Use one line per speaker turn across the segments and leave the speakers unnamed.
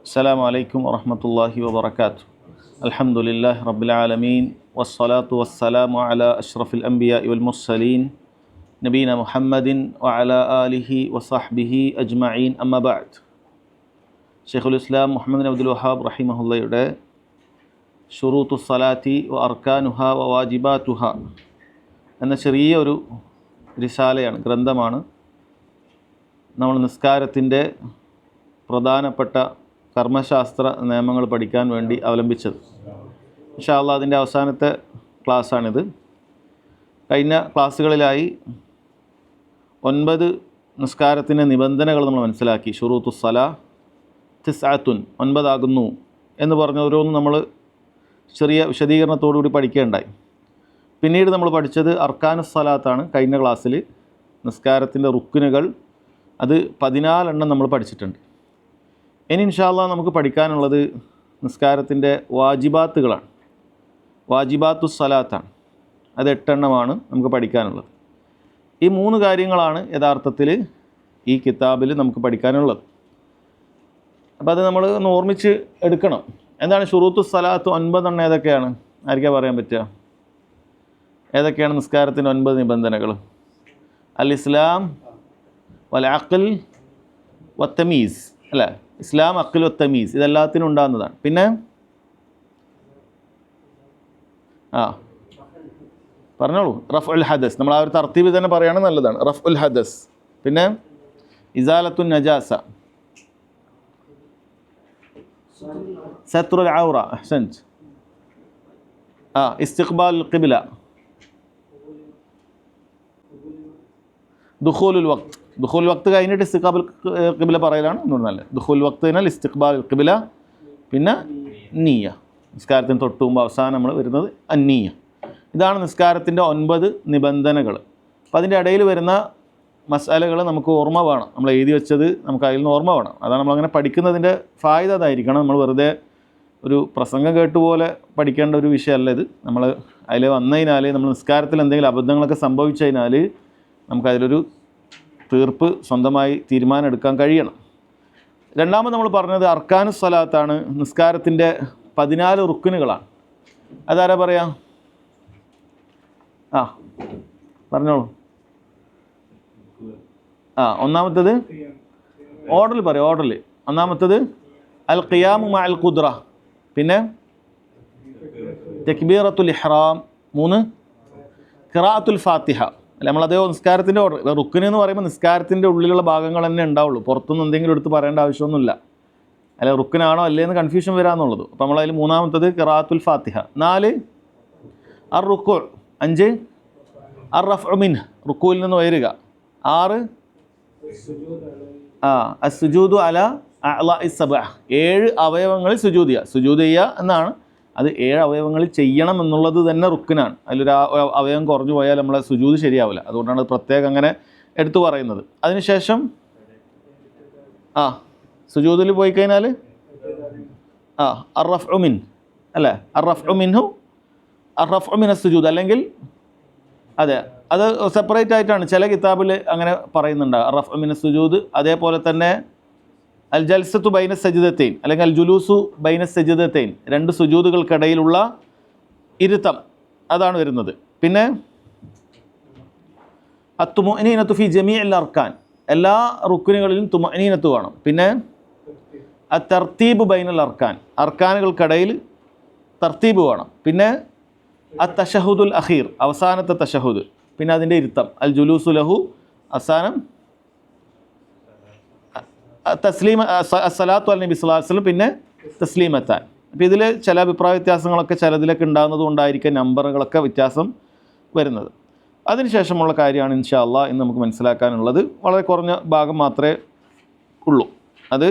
السلام عليكم ورحمة الله وبركاته. الحمد لله رب العالمين والصلاة والسلام على أشرف الأنبياء والمرسلين نبينا محمد وعلى آله وصحبه أجمعين أما بعد. شيخ الإسلام محمد بن عبد الوهاب رحمه الله يقول شروط الصلاة وأركانها وواجباتها എന്ന ചെറിയൊരു റിസാലയാണ്, ഗ്രന്ഥമാണ്. നമ്മൾ നിസ്കാരത്തിൻ്റെ പ്രധാനപ്പെട്ട കർമ്മശാസ്ത്ര നിയമങ്ങൾ പഠിക്കാൻ വേണ്ടി അവലംബിച്ചത്. ഇൻഷാ അല്ലാഹ് അതിൻ്റെ അവസാനത്തെ ക്ലാസ്സാണിത്. കഴിഞ്ഞ ക്ലാസ്സുകളിലായി 9 നിസ്കാരത്തിൻ്റെ നിബന്ധനകൾ നമ്മൾ മനസ്സിലാക്കി. ഷുറൂത്തുസ് സലാ തിസ്അത്തുൻ, 9 ആകുന്നു എന്ന് പറഞ്ഞ ഓരോന്നും നമ്മൾ ചെറിയ വിശദീകരണത്തോടുകൂടി പഠിക്കുകയുണ്ടായി. പിന്നീട് നമ്മൾ പഠിച്ചത് അർക്കാനുസ് സലാത്താണ്. കഴിഞ്ഞ ക്ലാസ്സിൽ നിസ്കാരത്തിൻ്റെ റുക്നുകൾ അത് 14 എണ്ണം നമ്മൾ പഠിച്ചിട്ടുണ്ട്. ഇനി ഇൻഷാ അല്ലാഹ് നമുക്ക് പഠിക്കാനുള്ളത് നിസ്കാരത്തിൻ്റെ വാജിബാത്തുകളാണ്. വാജിബാത്തുസ് സലാത്താണ്. അത് 8 എണ്ണമാണ് നമുക്ക് പഠിക്കാനുള്ളത്. ഈ 3 കാര്യങ്ങളാണ് യഥാർത്ഥത്തിൽ ഈ കിതാബിൽ നമുക്ക് പഠിക്കാനുള്ളത്. അപ്പോൾ അത് നമ്മൾ ഒന്ന് ഓർമ്മിച്ച് എടുക്കണം. എന്താണ് ഷുറൂത്തുസ് സലാത്ത്? 9 എണ്ണം ഏതൊക്കെയാണ്? ആർക്കാ പറയാൻ പറ്റുക? ഏതൊക്കെയാണ് നിസ്കാരത്തിൻ്റെ 9 നിബന്ധനകൾ? അൽ ഇസ്ലാം വൽ അഖ്ൽ വത്തമീസ്, അല്ലേ? ഇസ്ലാം, അഖ്ൽ, വത്തമീസ് ഇതെല്ലാത്തിനും ഉണ്ടാകുന്നതാണ്. പിന്നെ പറഞ്ഞോളൂ. റഫ് ഉൽ ഹദസ്, നമ്മൾ ആ ഒരു തർത്തീബ് തന്നെ പറയുകയാണെങ്കിൽ നല്ലതാണ്. റഫ് ഉൽ ഹദസ്, പിന്നെ ഇസാലത്തുൻ നജാസ, സത്റുൽ ഔറ, അഹ്സൻത്, ഇസ്തിഖ്ബാൽ ഖിബ്ല, ദുഖൂലുൽ വഖ്ത്. ദുഖൂൽ വഖ്ത് കഴിഞ്ഞിട്ട് ഇസ്തിഖ്ബാൽ ഖിബ്ല പറയലാണ് ഒന്നുകൂടി നല്ലത്. ദുഖൂൽ വഖ്ത് കഴിഞ്ഞാൽ ഇസ്തിഖ്ബാൽ ഖിബ്ല, പിന്നെ നിയ്യ. നിസ്കാരത്തിന് തൊട്ട് മുമ്പ് അവസാനം നമ്മൾ വരുന്നത് അന്നീയ. ഇതാണ് നിസ്കാരത്തിൻ്റെ 9 നിബന്ധനകൾ. അപ്പോൾ അതിൻ്റെ ഇടയിൽ വരുന്ന മസാലകൾ നമുക്ക് ഓർമ്മ വേണം. നമ്മൾ എഴുതി വെച്ചത് നമുക്ക് അതിൽ നിന്ന് ഓർമ്മ വേണം. അതാണ് നമ്മളങ്ങനെ പഠിക്കുന്നതിൻ്റെ ഫായ്ദ അതായിരിക്കണം. നമ്മൾ വെറുതെ ഒരു പ്രസംഗം കേട്ടുപോലെ പഠിക്കേണ്ട ഒരു വിഷയമല്ല ഇത്. നമ്മൾ അതിൽ വന്നതിനാൽ, നമ്മൾ നിസ്കാരത്തിൽ എന്തെങ്കിലും അബദ്ധങ്ങളൊക്കെ സംഭവിച്ചതിനാൽ നമുക്കതിലൊരു തീർപ്പ് സ്വന്തമായി തീരുമാനം എടുക്കാൻ കഴിയണം. രണ്ടാമത് നമ്മൾ പറഞ്ഞത് അർക്കാനുസ് സലാത്താണ്. നിസ്കാരത്തിൻ്റെ 14 റുക്നുകളാണ്. അതാരാ പറയാം? പറഞ്ഞോളൂ. ഒന്നാമത്തത് ഓർഡറിൽ പറയാം. ഓർഡറിൽ ഒന്നാമത്തത് അൽ ഖിയാമു മഅൽ ഖുദ്റ, പിന്നെ തക്ബീറത്തുൽ ഇഹ്റാം, 3 ഖിറാഅത്തുൽ ഫാത്തിഹ. അല്ല, നമ്മളതേ നിസ്കാരത്തിൻ്റെ ഓർഡർ. റുക്ന് എന്ന് പറയുമ്പോൾ നിസ്കാരത്തിൻ്റെ ഉള്ളിലുള്ള ഭാഗങ്ങൾ തന്നെ ഉണ്ടാവുള്ളൂ. പുറത്തുനിന്ന് എന്തെങ്കിലും എടുത്ത് പറയേണ്ട ആവശ്യമൊന്നുമില്ല. അല്ല, റുക്നാണോ അല്ലേ എന്ന് കൺഫ്യൂഷൻ വരാമെന്നുള്ളത്. അപ്പോൾ നമ്മളതിൽ മൂന്നാമത്തത് ഖിറാഅത്തുൽ ഫാത്തിഹ. 4 അർ റുക്കൂ, 5 അർ റഫ്ഉ മിൻഹ്, റുക്കൂയിൽ നിന്ന് ഉയരുക. 6 അസ്സുജൂദു അല അഅ്ളാഇ സബ്അ, 7 അവയവങ്ങളിൽ സുജൂദ് ചെയ്യുക. സുജൂദ് ചെയ്യുക എന്നാണ്. അത് 7 അവയവങ്ങളിൽ ചെയ്യണം എന്നുള്ളത് തന്നെ റുക്നാണ്. അതിലൊരു അവയവം കുറഞ്ഞു പോയാൽ നമ്മളെ സുജൂദ് ശരിയാവില്ല. അതുകൊണ്ടാണ് അത് പ്രത്യേകം അങ്ങനെ എടുത്തു പറയുന്നത്. അതിനുശേഷം സുജൂദിൽ പോയി കഴിഞ്ഞാൽ അർ റഫ്ഉ മിൻ, അല്ലേ? അർ റഫ്ഉ മിൻഹു, അർ റഫ്ഉ മിന സുജൂദ്, അല്ലെങ്കിൽ അതെ, അത് സെപ്പറേറ്റ് ആയിട്ടാണ് ചില കിതാബിൽ അങ്ങനെ പറയുന്നുണ്ട്, അർ റഫ്ഉ മിന സുജൂദ്. അതേപോലെ തന്നെ അൽ ജൽസത്തു ബൈന സജിദത്തൈൻ, അല്ലെങ്കിൽ അൽ ജുലൂസു ബൈന സജിദത്തൈൻ, 2 സുജൂദുകൾക്കിടയിലുള്ള ഇരുത്തം, അതാണ് വരുന്നത്. പിന്നെ അത്തുമുഅ്നീനത്തു ഫി ജമീഇൽ അർക്കാൻ, എല്ലാ റുക്നുകളിലും തുമഅ്നീനത്ത് വേണം. പിന്നെ അത്തർത്തീബ് ബൈനൽ അർക്കാൻ, അർക്കാനുകൾക്കിടയിൽ തർത്തീബ് വേണം. പിന്നെ അത്തശഹുദുൽ അഖീർ, അവസാനത്തെ തശഹുദ്, പിന്നെ അതിൻ്റെ ഇരുത്തം. അൽ ജുലൂസു ലഹു, അവസാനം തസ്ലീമ, അസ്സലാത്തു അല നബി സ്വല്ലല്ലാഹു അലൈഹി വസല്ലം, പിന്നെ തസ്ലീമത്താൻ. അപ്പോൾ ഇതിൽ ചില അഭിപ്രായ വ്യത്യാസങ്ങളൊക്കെ ചിലതിലൊക്കെ ഉണ്ടാകുന്നത് കൊണ്ടായിരിക്കും നമ്പറുകളൊക്കെ വ്യത്യാസം വരുന്നത്. അതിനുശേഷമുള്ള കാര്യമാണ് ഇൻഷാ അല്ലാഹ് ഇന്ന് നമുക്ക് മനസ്സിലാക്കാനുള്ളത്. വളരെ കുറഞ്ഞ ഭാഗം മാത്രമേ ഉള്ളൂ. അത്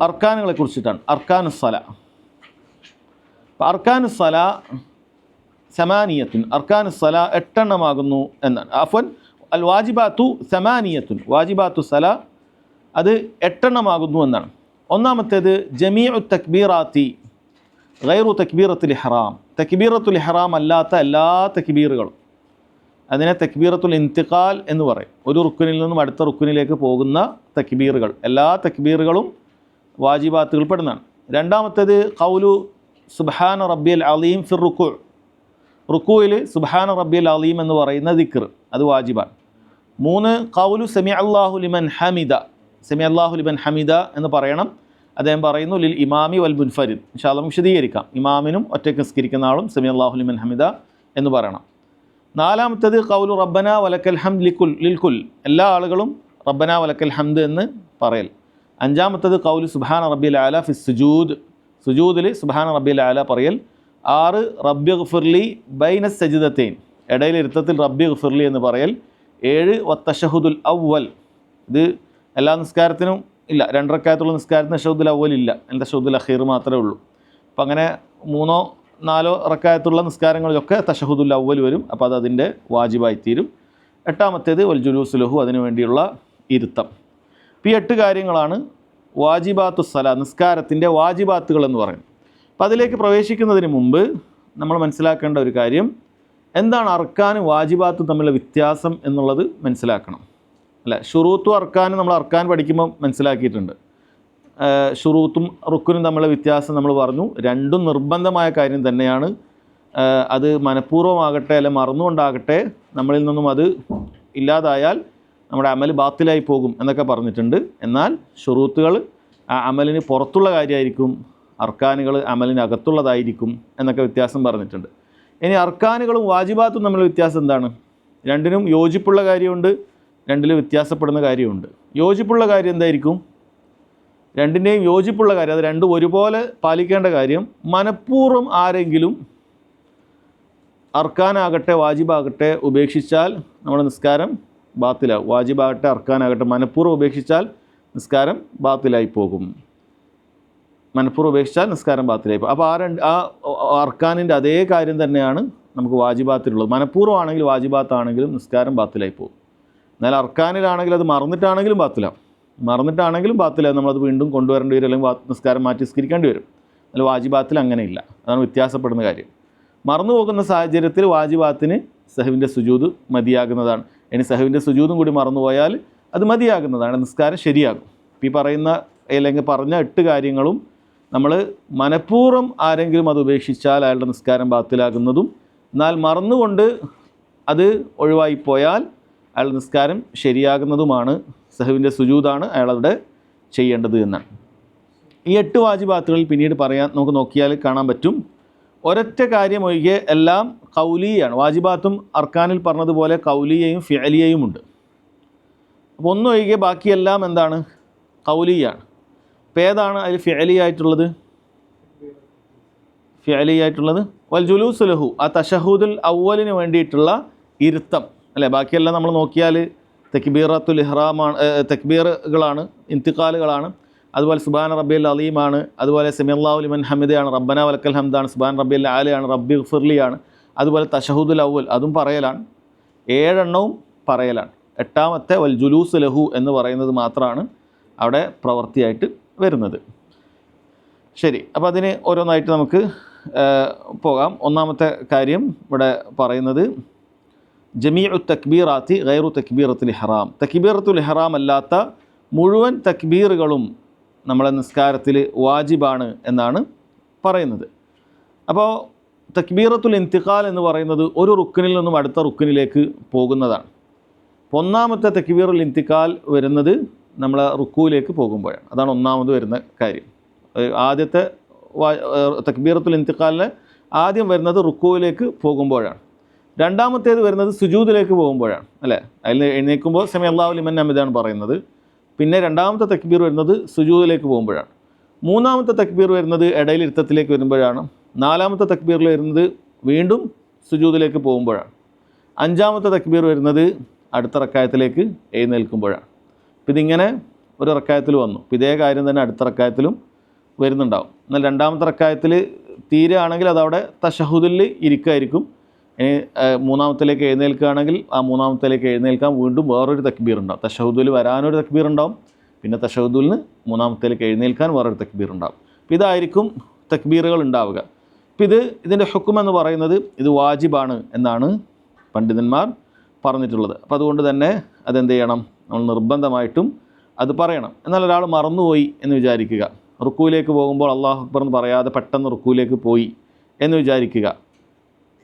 അർക്കാനുകളെ കുറിച്ചിട്ടാണ്. അർക്കാനുസ് സല. അർക്കാനുസ് സല സമാനിയത്തുൻ, അർക്കാനുസ് സല 8 എണ്ണമാകുന്നു എന്നാണ്. അഫ്വൻ അൽ വാജിബാത്തു സമാനിയത്തുൻ, വാജിബാത്തു സല അത് 8 എണ്ണമാകുന്നു എന്നാണ്. ഒന്നാമത്തേത് ജമീഉ തക്ബീറാത്തി ഗൈറു തക്ബീറത്തുൽ ഇഹ്റാം, തക്ബീറത്തുൽ ഇഹ്റാം അല്ലാത്ത എല്ലാ തക്ബീറുകളും. അതിനെ തക്ബീറത്തുൽ ഇന്തിഖാൽ എന്ന് പറയും. ഒരു റുക്നിൽ നിന്നും അടുത്ത റുക്നിലേക്ക് പോകുന്ന തക്ബീറുകൾ, എല്ലാ തക്ബീറുകളും വാജിബാത്തുകൾ പെടുന്നതാണ്. രണ്ടാമത്തേത് ഖൗലു സുബ്ഹാന റബ്ബിയൽ അലീം ഫിർ റുക്കൂ. റുക്കൂയിൽ സുബ്ഹാന റബ്ബിയൽ അലീം എന്ന് പറയുന്ന ദിക്ർ അത് വാജിബാണ്. 3 ഖൗലു സമി അല്ലാഹു ലിമൻ ഹമിദ. സമി അല്ലാഹു ലിമൻ ഹമിദ എന്ന് പറയണം. അദ്ദേഹം പറയുന്നു ലിൽ ഇമാമി വൽ മുൻഫരിദ്. ഇൻഷാ അല്ലാഹ് വിശദീകരിക്കാം. ഇമാമിനും ഒറ്റയ്ക്ക് നിസ്കരിക്കുന്ന ആളും സമി അല്ലാഹു ലിമൻ ഹമിദ എന്ന് പറയണം. 4-മത്തേത് ഖൗലു റബ്ബന വലക്കൽ ഹംദ് ലിൽകുൽ. എല്ലാ ആളുകളും റബ്ബന വലക്കൽ ഹംദ് എന്ന് പറയൽ. 5-മത്തേത് ഖൗലു സുബ്ഹാന റബ്ബിൽ അല ഫിസ് സുജൂദ്. സുജൂദിൽ സുബ്ഹാന റബ്ബിൽ അല പറയൽ. 6 റബ്ബി ഗ്ഫിർലി ബൈന സജ്ദതൈൻ. ഇടയിൽ ഇരുത്തത്തിൽ റബ്ബി ഗ്ഫിർലി എന്ന് പറയൽ. 7 വത്തശഹുദുൽ അവ്വൽ. ഇത് എല്ലാ നിസ്കാരത്തിനും ഇല്ല, 2 റക്അത്തുള്ള നിസ്കാരത്തിന് തശഹുദുൽ അവ്വൽ ഇല്ല, തശഹുദുൽ അഖീർ മാത്രമേ ഉള്ളൂ. അപ്പം അങ്ങനെ 3-4 റക്അത്തുള്ള നിസ്കാരങ്ങളിലൊക്കെ തശഹുദുൽ അവ്വൽ വരും. അപ്പോൾ അത് അതിൻ്റെ വാജിബായിത്തീരും. 8-മത്തേത് വൽ ജുലൂസു ലഹു, അതിനു വേണ്ടിയുള്ള ഇരുത്തം. ഇപ്പോൾ ഈ 8 കാര്യങ്ങളാണ് വാജിബാത്തു സലാ, നിസ്കാരത്തിൻ്റെ വാജിബാത്തുകൾ എന്ന് പറയുന്നത്. അപ്പോൾ അതിലേക്ക് പ്രവേശിക്കുന്നതിന് മുമ്പ് നമ്മൾ മനസ്സിലാക്കേണ്ട ഒരു കാര്യം, എന്താണ് അർക്കാനും വാജിബാത്തും തമ്മിലുള്ള വ്യത്യാസം എന്നുള്ളത് മനസ്സിലാക്കണം. അല്ല, ഷുറൂത്തും അർക്കാനും നമ്മൾ അർക്കാൻ പഠിക്കുമ്പോൾ മനസ്സിലാക്കിയിട്ടുണ്ട്. ഷുറൂത്തും റുക്കുനും തമ്മിലുള്ള വ്യത്യാസം നമ്മൾ പറഞ്ഞു. രണ്ടും നിർബന്ധമായ കാര്യം തന്നെയാണ്. അത് മനഃപൂർവ്വമാകട്ടെ അല്ലെ മറന്നുകൊണ്ടാകട്ടെ നമ്മളിൽ നിന്നും അത് ഇല്ലാതായാൽ നമ്മുടെ അമൽ ബാത്തിലായി പോകും എന്നൊക്കെ പറഞ്ഞിട്ടുണ്ട്. എന്നാൽ ഷുറൂത്തുകൾ ആ അമലിന് പുറത്തുള്ള കാര്യമായിരിക്കും, അർക്കാനുകൾ അമലിനകത്തുള്ളതായിരിക്കും എന്നൊക്കെ വ്യത്യാസം പറഞ്ഞിട്ടുണ്ട്. ഇനി അർക്കാനുകളും വാജിബാത്തും തമ്മിലുള്ള വ്യത്യാസം എന്താണ്? രണ്ടിനും യോജിപ്പുള്ള കാര്യമുണ്ട്, രണ്ടിലും വ്യത്യാസപ്പെടുന്ന കാര്യമുണ്ട്. യോജിപ്പുള്ള കാര്യം എന്തായിരിക്കും? രണ്ടിൻ്റെയും യോജിപ്പുള്ള കാര്യം, അത് രണ്ടും ഒരുപോലെ പാലിക്കേണ്ട കാര്യം, മനഃപൂർവ്വം ആരെങ്കിലും അർക്കാനാകട്ടെ വാജിബാകട്ടെ ഉപേക്ഷിച്ചാൽ നമ്മുടെ നിസ്കാരം ബാത്തിലാവും. വാജിബാകട്ടെ അർക്കാനാകട്ടെ മനഃപൂർവ്വം ഉപേക്ഷിച്ചാൽ നിസ്കാരം ബാത്തിലായി പോകും. മനഃപൂർവ്വം ഉപേക്ഷിച്ചാൽ നിസ്കാരം ബാത്തിലായി പോകും. അപ്പോൾ ആ അർക്കാനിൻ്റെ അതേ കാര്യം തന്നെയാണ് നമുക്ക് വാജിബാത്തിലുള്ളത്. മനഃപൂർവ്വമാണെങ്കിൽ വാജിബാത്താണെങ്കിലും നിസ്കാരം ബാത്തിലായി പോകും. എന്നാൽ അർക്കാനിലാണെങ്കിൽ അത് മറന്നിട്ടാണെങ്കിലും ബാത്തിലാവും. മറന്നിട്ടാണെങ്കിലും ബാത്തിലാവും, നമ്മളത് വീണ്ടും കൊണ്ടുവരേണ്ടി വരും, അല്ലെങ്കിൽ നിസ്കാരം മാറ്റി നിസ്കരിക്കേണ്ടി വരും. എന്നാൽ വാജിബാത്തിൽ അങ്ങനെയില്ല. അതാണ് വ്യത്യാസപ്പെടുന്ന കാര്യം. മറന്നു പോകുന്ന സാഹചര്യത്തിൽ വാജിബാത്തിന് സഹവിൻ്റെ സുജൂദ് മതിയാകുന്നതാണ്. ഇനി സഹവിൻ്റെ സുജൂദും കൂടി മറന്നുപോയാൽ അത് മതിയാകുന്നതാണ്, നിസ്കാരം ശരിയാകും. ഈ പറയുന്ന അല്ലെങ്കിൽ പറഞ്ഞ 8 കാര്യങ്ങളും നമ്മൾ മനഃപൂർവ്വം ആരെങ്കിലും അത് ഉപേക്ഷിച്ചാൽ അയാളുടെ നിസ്കാരം ബാത്തിലാകുന്നതും, എന്നാൽ മറന്നുകൊണ്ട് അത് ഒഴിവായിപ്പോയാൽ അയാളുടെ നിസ്കാരം ശരിയാകുന്നതുമാണ്. സഹവിൻ്റെ സുജൂദാണ് അയാളവിടെ ചെയ്യേണ്ടത് എന്നാണ്. ഈ 8 വാജിബാത്തുകളിൽ പിന്നീട് നമുക്ക് നോക്കിയാൽ കാണാൻ പറ്റും, ഒരൊറ്റ കാര്യം ഒഴികെ എല്ലാം കൗലിയാണ്. വാജിബാത്തും അർക്കാനിൽ പറഞ്ഞതുപോലെ കൗലിയയും ഫിഅലിയയും ഉണ്ട്. അപ്പോൾ ഒന്നൊഴികെ ബാക്കിയെല്ലാം എന്താണ്? കൗലിയാണ്. അപ്പോൾ ഏതാണ് അതിൽ ഫിഅലിയായിട്ടുള്ളത്? ഫിഅലിയായിട്ടുള്ളത് വൽ ജുലൂസു ലഹു, ആ തശഹൂദുൽ അവ്വലിന് വേണ്ടിയിട്ടുള്ള ഇരുത്തം അല്ലേ. ബാക്കിയെല്ലാം നമ്മൾ നോക്കിയാൽ തക്ബീറത്തുൽ ഇഹ്റാമാണ്, തക്ബീറുകളാണ്, ഇന്തിഖാലുകളാണ്. അതുപോലെ സുബ്ഹാന റബ്ബിയൽ അലീമാണ്, അതുപോലെ സമിഅല്ലാഹു ലിമൻ ഹമിദയാണ്, റബ്ബന വലക്കൽ ഹംദാണ്, സുബ്ഹാന റബ്ബിയൽ ആലയാണ്, റബ്ബി ഗ്ഫിർലിയാണ്. അതുപോലെ തശഹൂദുൽ അവ്വൽ അതും പറയലാണ്. 7 എണ്ണവും പറയലാണ്. 8-മത്തെ വൽ ജുലൂസ് ലഹു എന്ന് പറയുന്നത് മാത്രമാണ് അവിടെ പ്രവൃത്തിയായിട്ട് വരുന്നത്. ശരി, അപ്പോൾ അതിന് ഓരോന്നായിട്ട് നമുക്ക് പോകാം. 1-മത്തെ കാര്യം ഇവിടെ പറയുന്നത് ജമീഉ തക്ബീറാത്തി ഗൈറു തക്ബീറത്തുൽ ഇഹ്റാം. തക്ബീറത്തുൽ ഇഹ്റാം അല്ലാത്ത മുഴുവൻ തക്ബീറുകളും നമ്മളെ നിസ്കാരത്തിൽ വാജിബാണ് എന്നാണ് പറയുന്നത്. അപ്പോൾ തക്ബീറത്തുൽ ഇന്തിഖാൽ എന്ന് പറയുന്നത് ഒരു റുക്കിനിൽ നിന്നും അടുത്ത റുക്കിനിലേക്ക് പോകുന്നതാണ്. 1-മത്തെ തക്ബീറുൽ ഇന്തിഖാൽ വരുന്നത് നമ്മളെ റുക്കുവിലേക്ക് പോകുമ്പോഴാണ്. അതാണ് 1-മത് വരുന്ന കാര്യം. ആദ്യത്തെ തക്ബീറത്തുൽ ഇന്തിഖാലിന് ആദ്യം വരുന്നത് റുക്കുവിലേക്ക് പോകുമ്പോഴാണ്. 2-മത്തേത് വരുന്നത് സുജൂദിലേക്ക് പോകുമ്പോഴാണ് അല്ലേ. അതിൽ എഴുന്നേൽക്കുമ്പോൾ സമിഅല്ലാഹു ലിമൻ ഹമിദാണ് പറയുന്നത്. പിന്നെ 2-മത്തെ തക്ബീർ വരുന്നത് സുജൂദിലേക്ക് പോകുമ്പോഴാണ്. 3-മത്തെ തക്ബീർ വരുന്നത് ഇടയിലിരുത്തത്തിലേക്ക് വരുമ്പോഴാണ്. 4-മത്തെ തക്ബീറിൽ വരുന്നത് വീണ്ടും സുജൂദിലേക്ക് പോകുമ്പോഴാണ്. 5-മത്തെ തക്ബീർ വരുന്നത് അടുത്ത റക്കായത്തിലേക്ക് എഴുന്നേൽക്കുമ്പോഴാണ്. അപ്പോൾ ഇതിങ്ങനെ ഒരു റക്കായത്തിൽ വന്നു. അപ്പോൾ ഇതേ കാര്യം തന്നെ അടുത്ത റക്കായത്തിലും വരുന്നുണ്ടാവും. എന്നാൽ 2-മത്തെ റക്കായത്തിൽ തീരുകയാണെങ്കിൽ അതവിടെ തശഹുദിൽ ഇരിക്കുമായിരിക്കും. ഇനി 3-മത്തിലേക്ക് എഴുന്നേൽക്കുകയാണെങ്കിൽ ആ 3-മത്തിലേക്ക് എഴുന്നേൽക്കാൻ വീണ്ടും വേറൊരു തക്ബീർ ഉണ്ടാവും. തശഹുദിൽ വരാനൊരു തക്ബീർ ഉണ്ടാവും, പിന്നെ തശഹുദിൽ നിന്ന് 3-മത്തിലേക്ക് എഴുന്നേൽക്കാൻ വേറൊരു തക്ബീർ ഉണ്ടാവും. അപ്പോൾ ഇതായിരിക്കും തക്ബീറുകൾ ഉണ്ടാവുക. അപ്പോൾ ഇതിൻ്റെ ഹുക്ം എന്ന് പറയുന്നത് ഇത് വാജിബാണ് എന്നാണ് പണ്ഡിതന്മാർ പറഞ്ഞിട്ടുള്ളത്. അപ്പോൾ അതുകൊണ്ട് തന്നെ അതെന്ത് ചെയ്യണം? നമ്മൾ നിർബന്ധമായിട്ടും അത് പറയണം. എന്നാൽ ഒരാൾ മറന്നുപോയി എന്ന് വിചാരിക്കുക, റുക്കൂയിലേക്ക് പോകുമ്പോൾ അല്ലാഹു അക്ബർ എന്ന് പറയാതെ പെട്ടെന്ന് റുക്കൂയിലേക്ക് പോയി എന്ന് വിചാരിക്കുക.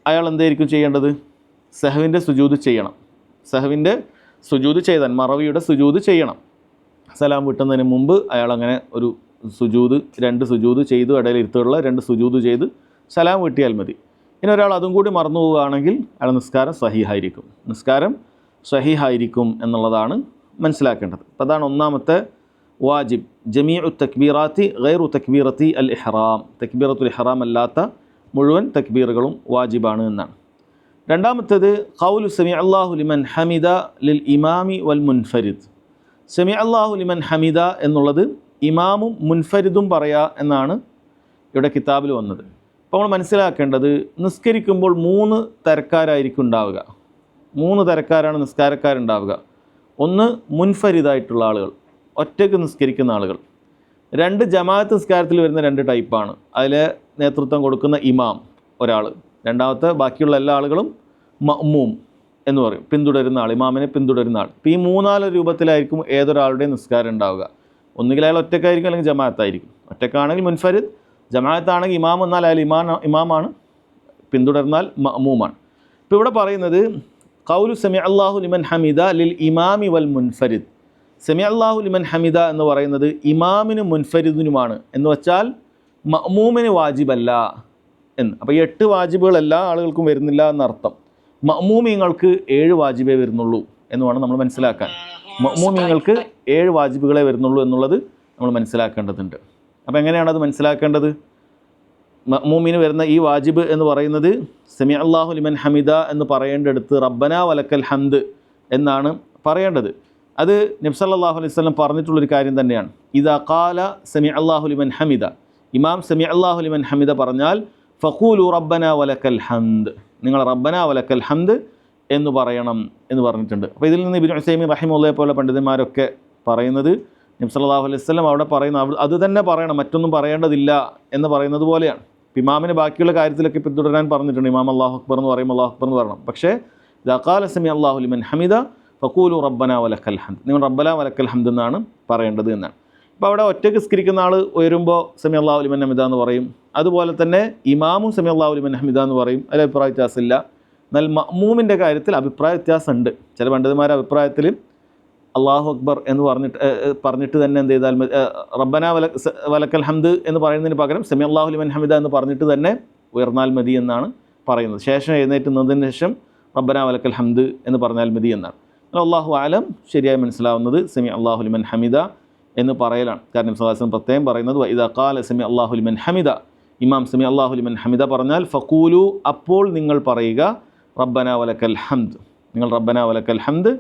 അയാൾ എന്തായിരിക്കും ചെയ്യേണ്ടത്? സഹവിൻ്റെ സുജൂദ് ചെയ്യണം. സഹവിൻ്റെ സുജൂദ് ചെയ്താൽ മറവിയുടെ സുജൂദ് ചെയ്യണം. സലാം വിട്ടുന്നതിന് മുമ്പ് അയാൾ അങ്ങനെ ഒരു സുജൂദ്, 2 സുജൂദ് ചെയ്തു, ഇടയിൽ ഇരുത്തുള്ള 2 സുജൂദ് ചെയ്ത് സലാം വീട്ടിയാൽ മതി. ഇനി ഒരാൾ അതും കൂടി മറന്നു പോവുകയാണെങ്കിൽ അയാൾ നിസ്കാരം സ്വഹീഹായിരിക്കും എന്നുള്ളതാണ് മനസ്സിലാക്കേണ്ടത്. അപ്പോൾ അതാണ് ഒന്നാമത്തെ വാജിബ്. ജമീഉ തക്ബീറാത്തി ഗൈറു തക്ബീറത്തി അൽ ഇഹ്റാം, തക്ബീറത്തുൽ ഇഹ്റാം അല്ലാത്ത മുഴുവൻ തക്ബീറുകളും വാജിബാണ് എന്നാണ്. രണ്ടാമത്തേത് ഖൗലു സമി അല്ലാഹു ലിമൻ ഹമിദ ലിൽ ഇമാമി വൽ മുൻഫരിദ്. സമി അല്ലാഹു ലിമൻ ഹമിദ എന്നുള്ളത് ഇമാമും മുൻഫരിദും പറയുക എന്നാണ് ഇവിടെ കിതാബിൽ വന്നത്. അപ്പോൾ നമ്മൾ മനസ്സിലാക്കേണ്ടത് നിസ്കരിക്കുമ്പോൾ 3 തരക്കാരായിരിക്കും ഉണ്ടാവുക. 3 തരക്കാരാണ് നിസ്കാരക്കാരുണ്ടാവുക. ഒന്ന് മുൻഫരിദായിട്ടുള്ള ആളുകൾ, ഒറ്റയ്ക്ക് നിസ്കരിക്കുന്ന ആളുകൾ. 2 ജമാഅത്ത് നിസ്കാരത്തിൽ വരുന്ന 2 ടൈപ്പാണ്. അതിൽ നേതൃത്വം കൊടുക്കുന്ന ഇമാം ഒരാൾ, രണ്ടാമത്തെ ബാക്കിയുള്ള എല്ലാ ആളുകളും മഅ്മൂം എന്ന് പറയും, പിന്തുടരുന്ന ആൾ, ഇമാമിനെ പിന്തുടരുന്ന ആൾ. ഇപ്പോൾ ഈ 3-4 രൂപത്തിലായിരിക്കും ഏതൊരാളുടെയും നിസ്കാരം ഉണ്ടാവുക. ഒന്നുകിൽ അയാൾ ഒറ്റക്കായിരിക്കും, അല്ലെങ്കിൽ ജമാഅത്തായിരിക്കും. ഒറ്റക്കാണെങ്കിൽ മുൻഫരിദ്, ജമാഅത്താണെങ്കിൽ ഇമാം എന്നാൽ അയാൾ ഇമാമാണ്, പിന്തുടർന്നാൽ മഅ്മൂമാണ്. ഇപ്പോൾ ഇവിടെ പറയുന്നത് ഖൗലു സമി അല്ലാഹു ലിമൻ ഹമിദ ലിൽ ഇമാമി വൽ മുൻഫരിദ്. സമി അല്ലാഹു ലിമൻ ഹമിദ എന്ന് പറയുന്നത് ഇമാമിനും മുൻഫരിദിനുമാണ് എന്ന് വെച്ചാൽ മഅ്മൂമിന് വാജിബല്ല എന്ന്. അപ്പോൾ ഈ 8 വാജിബുകൾ എല്ലാ ആളുകൾക്കും വരുന്നില്ല എന്നർത്ഥം. മഅ്മൂമിങ്ങൾക്ക് 7 വാജിബേ വരുന്നുള്ളൂ എന്ന് വേണം നമ്മൾ മനസ്സിലാക്കാൻ. മഅ്മൂമിങ്ങൾക്ക് 7 വാജിബുകളെ വരുന്നുള്ളൂ എന്നുള്ളത് നമ്മൾ മനസ്സിലാക്കേണ്ടതുണ്ട്. അപ്പോൾ എങ്ങനെയാണ് അത് മനസ്സിലാക്കേണ്ടത്? മഅ്മൂമിന് വരുന്ന ഈ വാജിബ് എന്ന് പറയുന്നത് സമി അല്ലാഹു ലിമൻ ഹമിദ എന്ന് പറയേണ്ടടുത്ത് റബ്ബനാ വലക്കൽ ഹംദ് എന്നാണ് പറയേണ്ടത്. അത് നബി സല്ലല്ലാഹു അലൈഹി വസല്ലം പറഞ്ഞിട്ടുള്ളൊരു കാര്യം തന്നെയാണ്. ഇദാ ഖാല സമി അല്ലാഹു ലിമൻ ഹമിദ, ഇമാം സമി അല്ലാഹു ലിമൻ ഹമിദ പറഞ്ഞാൽ ഫഖൂലു റബ്ബനാ വലക്കൽ ഹംദ്, നിങ്ങൾ റബ്ബനാ വലക്കൽ ഹംദ് എന്ന് പറയണം എന്ന് പറഞ്ഞിട്ടുണ്ട്. അപ്പോൾ ഇതിൽ നിന്ന് ഇബ്നു ഉസൈമീൻ റഹിമഹുള്ളയെ പോലെ പണ്ഡിതന്മാരൊക്കെ പറയുന്നത് നബി സല്ലല്ലാഹു അലൈഹി വസല്ലം അവിടെ പറയുന്ന അത് തന്നെ പറയണം, മറ്റൊന്നും പറയേണ്ടതില്ല എന്ന് പറയുന്നത് പോലെയാണ്. ഇമാമിന് ബാക്കിയുള്ള കാര്യത്തിലൊക്കെ പിന്തുടരാൻ പറഞ്ഞിട്ടുണ്ട്. ഇമാം അല്ലാഹു അക്ബർ എന്ന് പറയുമ്പോൾ അല്ലാഹു അക്ബർ എന്ന് പറയണം. പക്ഷേ ഇദാ ഖാല സമി അല്ലാഹു ലിമൻ ഹമിദ ഫഖൂലു റബ്ബനാ വലക്കൽ ഹംദ്, നിങ്ങൾ റബ്ബനാ വലക്കൽ ഹംദ് എന്നാണ് പറയേണ്ടത് എന്നാണ്. അപ്പോൾ അവിടെ ഒറ്റയ്ക്ക് നിസ്കരിക്കുന്ന ആൾ ഉയരുമ്പോൾ സമി അല്ലാഹു ലിമൻ ഹമിദ എന്ന് പറയും. അതുപോലെ തന്നെ ഇമാമും സമി അല്ലാഹു ലിമൻ ഹമിദ എന്ന് പറയും. അതിൽ അഭിപ്രായ വ്യത്യാസമില്ല. എന്നാൽ മഅ്മൂമിൻ്റെ കാര്യത്തിൽ അഭിപ്രായ വ്യത്യാസമുണ്ട്. ചില പണ്ഡിതന്മാരുടെ അഭിപ്രായത്തിൽ അല്ലാഹു അക്ബർ എന്ന് പറഞ്ഞിട്ട് തന്നെ എന്ത് ചെയ്താൽ റബ്ബനാ വലക്കൽ ഹംദ് എന്ന് പറയുന്നതിന് പകരം സമി അല്ലാഹു ലിമൻ ഹമിദ എന്ന് പറഞ്ഞിട്ട് തന്നെ ഉയർന്നാൽ മതി എന്നാണ് പറയുന്നത്. ശേഷം എഴുന്നേറ്റുന്നതിന് ശേഷം റബ്ബനാ വലക്കൽ ഹംദ് എന്ന് പറഞ്ഞാൽ മതി എന്നാണ്. അല്ലാഹു അലം ശരിയായി മനസ്സിലാവുന്നത് സമി അല്ലാഹു ലിമൻ ഹമിദ എന്ന് പറയലാണ്. കാരണം നബി സല്ലല്ലാഹു അലൈഹി വസല്ലം പ്രത്യേകം പറയുന്നത് ഇദാ ഖാല സമി അല്ലാഹു ലിമൻ ഹമിദ, ഇമാം സമി അല്ലാഹു ലിമൻ ഹമിദ പറഞ്ഞാൽ ഫഖൂലു, അപ്പോൾ നിങ്ങൾ പറയുക റബ്ബനാ വലക്കൽ ഹംദ്, നിങ്ങൾ റബ്ബനാ വലക്കൽ ഹംദ്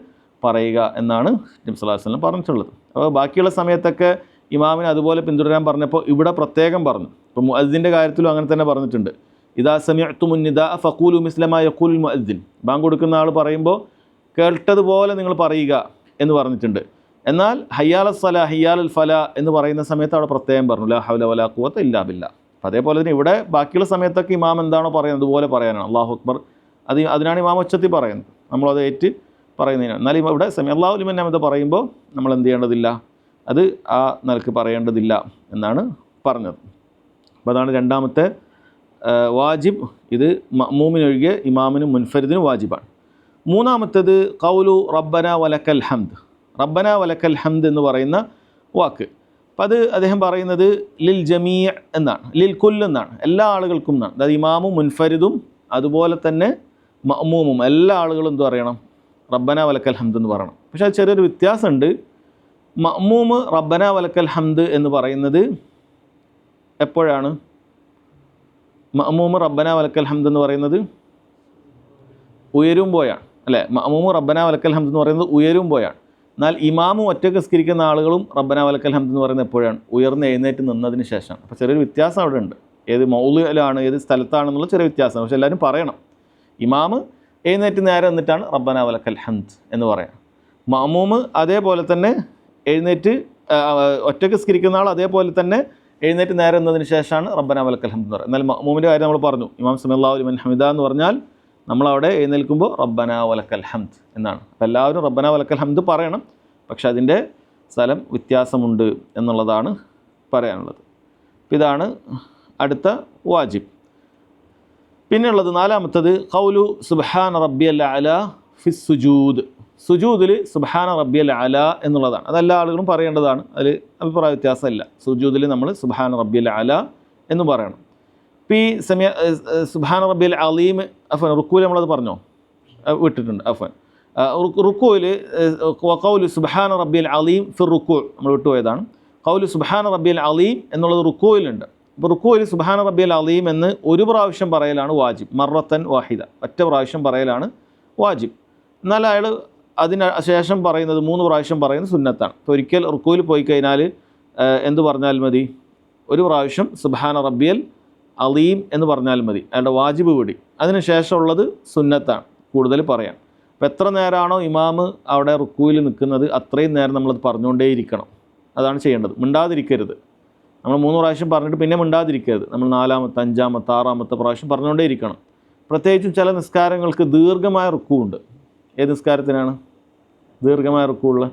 പറയുക എന്നാണ് നബി സല്ലല്ലാഹു അലൈഹി വസല്ലം പറഞ്ഞിട്ടുള്ളത്. അപ്പോൾ ബാക്കിയുള്ള സമയത്തൊക്കെ ഇമാമിനെ അതുപോലെ പിന്തുടരാൻ പറഞ്ഞപ്പോൾ ഇവിടെ പ്രത്യേകം പറഞ്ഞു. ഇപ്പോൾ മുഅദ്ദിൻ്റെ കാര്യത്തിലും അങ്ങനെ തന്നെ പറഞ്ഞിട്ടുണ്ട്. ഇദാ സമിഅ്തുമുൻ നിദാ ഫഖൂലു മിസ്ല മാ യഖൂലുൽ മുഅദ്ദിൻ, ബാങ്ക് കൊടുക്കുന്ന ആൾ പറയുമ്പോൾ കേട്ടതുപോലെ നിങ്ങൾ പറയുക എന്ന് പറഞ്ഞിട്ടുണ്ട്. എന്നാൽ ഹയ്യാല സല ഹയ്യാൽ ഫല എന്ന് പറയുന്ന സമയത്ത് അവിടെ പ്രത്യേകം പറഞ്ഞു ലാ ഹൗല വലാ ഖുവത ഇല്ലാ ബില്ലാ. അപ്പോൾ അതേപോലെ തന്നെ ഇവിടെ ബാക്കിയുള്ള സമയത്തൊക്കെ ഇമാം എന്താണോ പറയുന്നത് അതുപോലെ പറയാനാണ്. അല്ലാഹു അക്ബർ അതിനാണ് ഇമാം ഉച്ചത്തിൽ പറയുന്നത്, നമ്മളത് ഏറ്റ് പറയുന്നതിനാണ്. എന്നാൽ ഇവിടെ സമി അല്ലാഹു ലിമൻ ഹമിദ പറയുമ്പോൾ നമ്മൾ എന്ത് ചെയ്യേണ്ടതില്ല, അത് ആ നിലക്ക് പറയേണ്ടതില്ല എന്നാണ് പറഞ്ഞത്. അപ്പോൾ അതാണ് രണ്ടാമത്തെ വാജിബ്. ഇത് മഅ്മൂമിനൊഴികെ ഇമാമിനും മുൻഫരിദിനും വാജിബാണ്. മൂന്നാമത്തേത് ഖൗലു റബ്ബനാ വലക്കൽ ഹംദ്. റബ്ബനാ വലക്കൽ ഹംദ് എന്ന് പറയുന്ന വാക്ക്, അപ്പോൾ അത് അദ്ദേഹം പറയുന്നത് ലിൽ ജമീഅ എന്നാണ്, ലിൽ കുൽ എന്നാണ്, എല്ലാ ആളുകൾക്കും എന്നാണ്. അതായത് ഇമാമും മുൻഫരിദും അതുപോലെ തന്നെ മഅ്മൂമും എല്ലാ ആളുകളും എന്ത് പറയണം, റബ്ബനാ വലക്കൽ ഹംദ് എന്ന് പറയണം. പക്ഷേ അത് ചെറിയൊരു വ്യത്യാസമുണ്ട്. മഅ്മൂമ് റബ്ബനാ വലക്കൽ ഹംദ് എന്ന് പറയുന്നത് എപ്പോഴാണ്? മഅ്മൂമ് റബ്ബനാ വലക്കൽ ഹംദ് എന്ന് പറയുന്നത് ഉയരുമ്പോഴാണ്, അല്ലേ? മഅ്മൂമ് റബ്ബനാ വലക്കൽ ഹംദ് എന്ന് പറയുന്നത് ഉയരുമ്പോഴാണ്. എന്നാൽ ഇമാമും ഒറ്റയ്ക്ക് നിസ്കരിക്കുന്ന ആളുകളും റബ്ബനാ വലക്കൽ ഹംദ് എന്ന് പറയുന്നത് എപ്പോഴാണ്? ഉയർന്ന് എഴുന്നേറ്റ് നിന്നതിന് ശേഷം. അപ്പോൾ ചെറിയൊരു വ്യത്യാസം അവിടെ ഉണ്ട്. ഏത് മൗളിലാണ്, ഏത് സ്ഥലത്താണെന്നുള്ള ചെറിയ വ്യത്യാസം. പക്ഷേ എല്ലാവരും പറയണം. ഇമാമ് എഴുന്നേറ്റ് നേരെ നിന്നിട്ടാണ് റബ്ബനാ വലക്കൽ ഹംദ് എന്ന് പറയാം. മഅ്മൂമ് അതേപോലെ തന്നെ എഴുന്നേറ്റ് ഒറ്റയ്ക്ക് നിസ്കരിക്കുന്ന ആൾ അതേപോലെ തന്നെ എഴുന്നേറ്റ് നേരെ എന്നതിന് ശേഷമാണ് റബ്ബനാ വലക്കൽ ഹംദ് എന്ന് പറയുന്നത്. എന്നാൽ മഅ്മൂമിൻ്റെ കാര്യം നമ്മൾ പറഞ്ഞു. ഇമാം സമി അല്ലാഹു ലിമൻ ഹമിദ എന്ന് പറഞ്ഞാൽ നമ്മളവിടെ എഴുന്നേൽക്കുമ്പോൾ റബ്ബനാ വലക്കൽ ഹംദ് എന്നാണ്. അപ്പോൾ എല്ലാവരും റബ്ബനാ വലക്കൽ ഹംദ് പറയണം. പക്ഷേ അതിൻ്റെ സ്ഥലം വ്യത്യാസമുണ്ട് എന്നുള്ളതാണ് പറയാനുള്ളത്. ഇതാണ് അടുത്ത വാജിബ്. പിന്നെയുള്ളത് നാലാമത്തത് ഖൗലു സുബ്ഹാന റബ്ബിയൽ അഅല ഫിസ് സുജൂദ്. സുജൂദിൽ സുബ്ഹാന റബ്ബിയൽ അഅല എന്നുള്ളതാണ്. അതെല്ലാ ആളുകളും പറയേണ്ടതാണ്, അതിൽ അഭിപ്രായ വ്യത്യാസമില്ല. സുജൂദിൽ നമ്മൾ സുബ്ഹാന റബ്ബിയൽ അഅല എന്ന് പറയണം. ഇപ്പോൾ ഈ സുബ്ഹാന റബ്ബിയൽ അലീം അഫൻ റുക്കൂൽ നമ്മളത് പറഞ്ഞോ, വിട്ടിട്ടുണ്ട്. അഫൻ റുക്കൂയിൽ ഖൗലു സുബ്ഹാന റബ്ബിയൽ അലീം ഫിർ റുക്കൂ നമ്മൾ വിട്ടുപോയതാണ്. ഖൗലു സുബ്ഹാന റബ്ബിയൽ അലീം എന്നുള്ളത് റുക്കൂയിലുണ്ട്. അപ്പോൾ റുക്കൂയിൽ സുബ്ഹാന റബ്ബിയൽ അലീം എന്ന് ഒരു പ്രാവശ്യം പറയലാണ് വാജിബ്, മറത്തൻ വാഹിദ, ഒറ്റ പ്രാവശ്യം പറയലാണ് വാജിബ്. എന്നാൽ അയാൾ അതിന് ശേഷം പറയുന്നത് 3 പ്രാവശ്യം പറയുന്നത് സുന്നത്താണ്. ഇപ്പോൾ ഒരിക്കൽ റുക്കൂയിൽ പോയി കഴിഞ്ഞാൽ എന്ത് പറഞ്ഞാൽ മതി? ഒരു പ്രാവശ്യം സുബ്ഹാന റബ്ബിയൽ അലീം എന്ന് പറഞ്ഞാൽ മതി, അയാളുടെ വാജിബ് വിടി. അതിന് ശേഷമുള്ളത് സുന്നത്താണ് കൂടുതൽ പറയാം. അപ്പോൾ എത്ര നേരമാണോ ഇമാമ് അവിടെ റുക്കൂയിൽ നിൽക്കുന്നത് അത്രയും നേരം നമ്മളത് പറഞ്ഞുകൊണ്ടേയിരിക്കണം. അതാണ് ചെയ്യേണ്ടത്, മിണ്ടാതിരിക്കരുത്. നമ്മൾ 3 പ്രാവശ്യം പറഞ്ഞിട്ട് പിന്നെ മിണ്ടാതിരിക്കരുത്. നമ്മൾ 4ാമത്തെ 5ാമത്തെ 6ാമത്തെ പ്രാവശ്യം പറഞ്ഞുകൊണ്ടേയിരിക്കണം. പ്രത്യേകിച്ചും ചില നിസ്കാരങ്ങൾക്ക് ദീർഘമായ റുക്കൂ ഉണ്ട്. ഏത് നിസ്കാരത്തിനാണ് ദീർഘമായ റുക്കൂ ഉള്ളത്?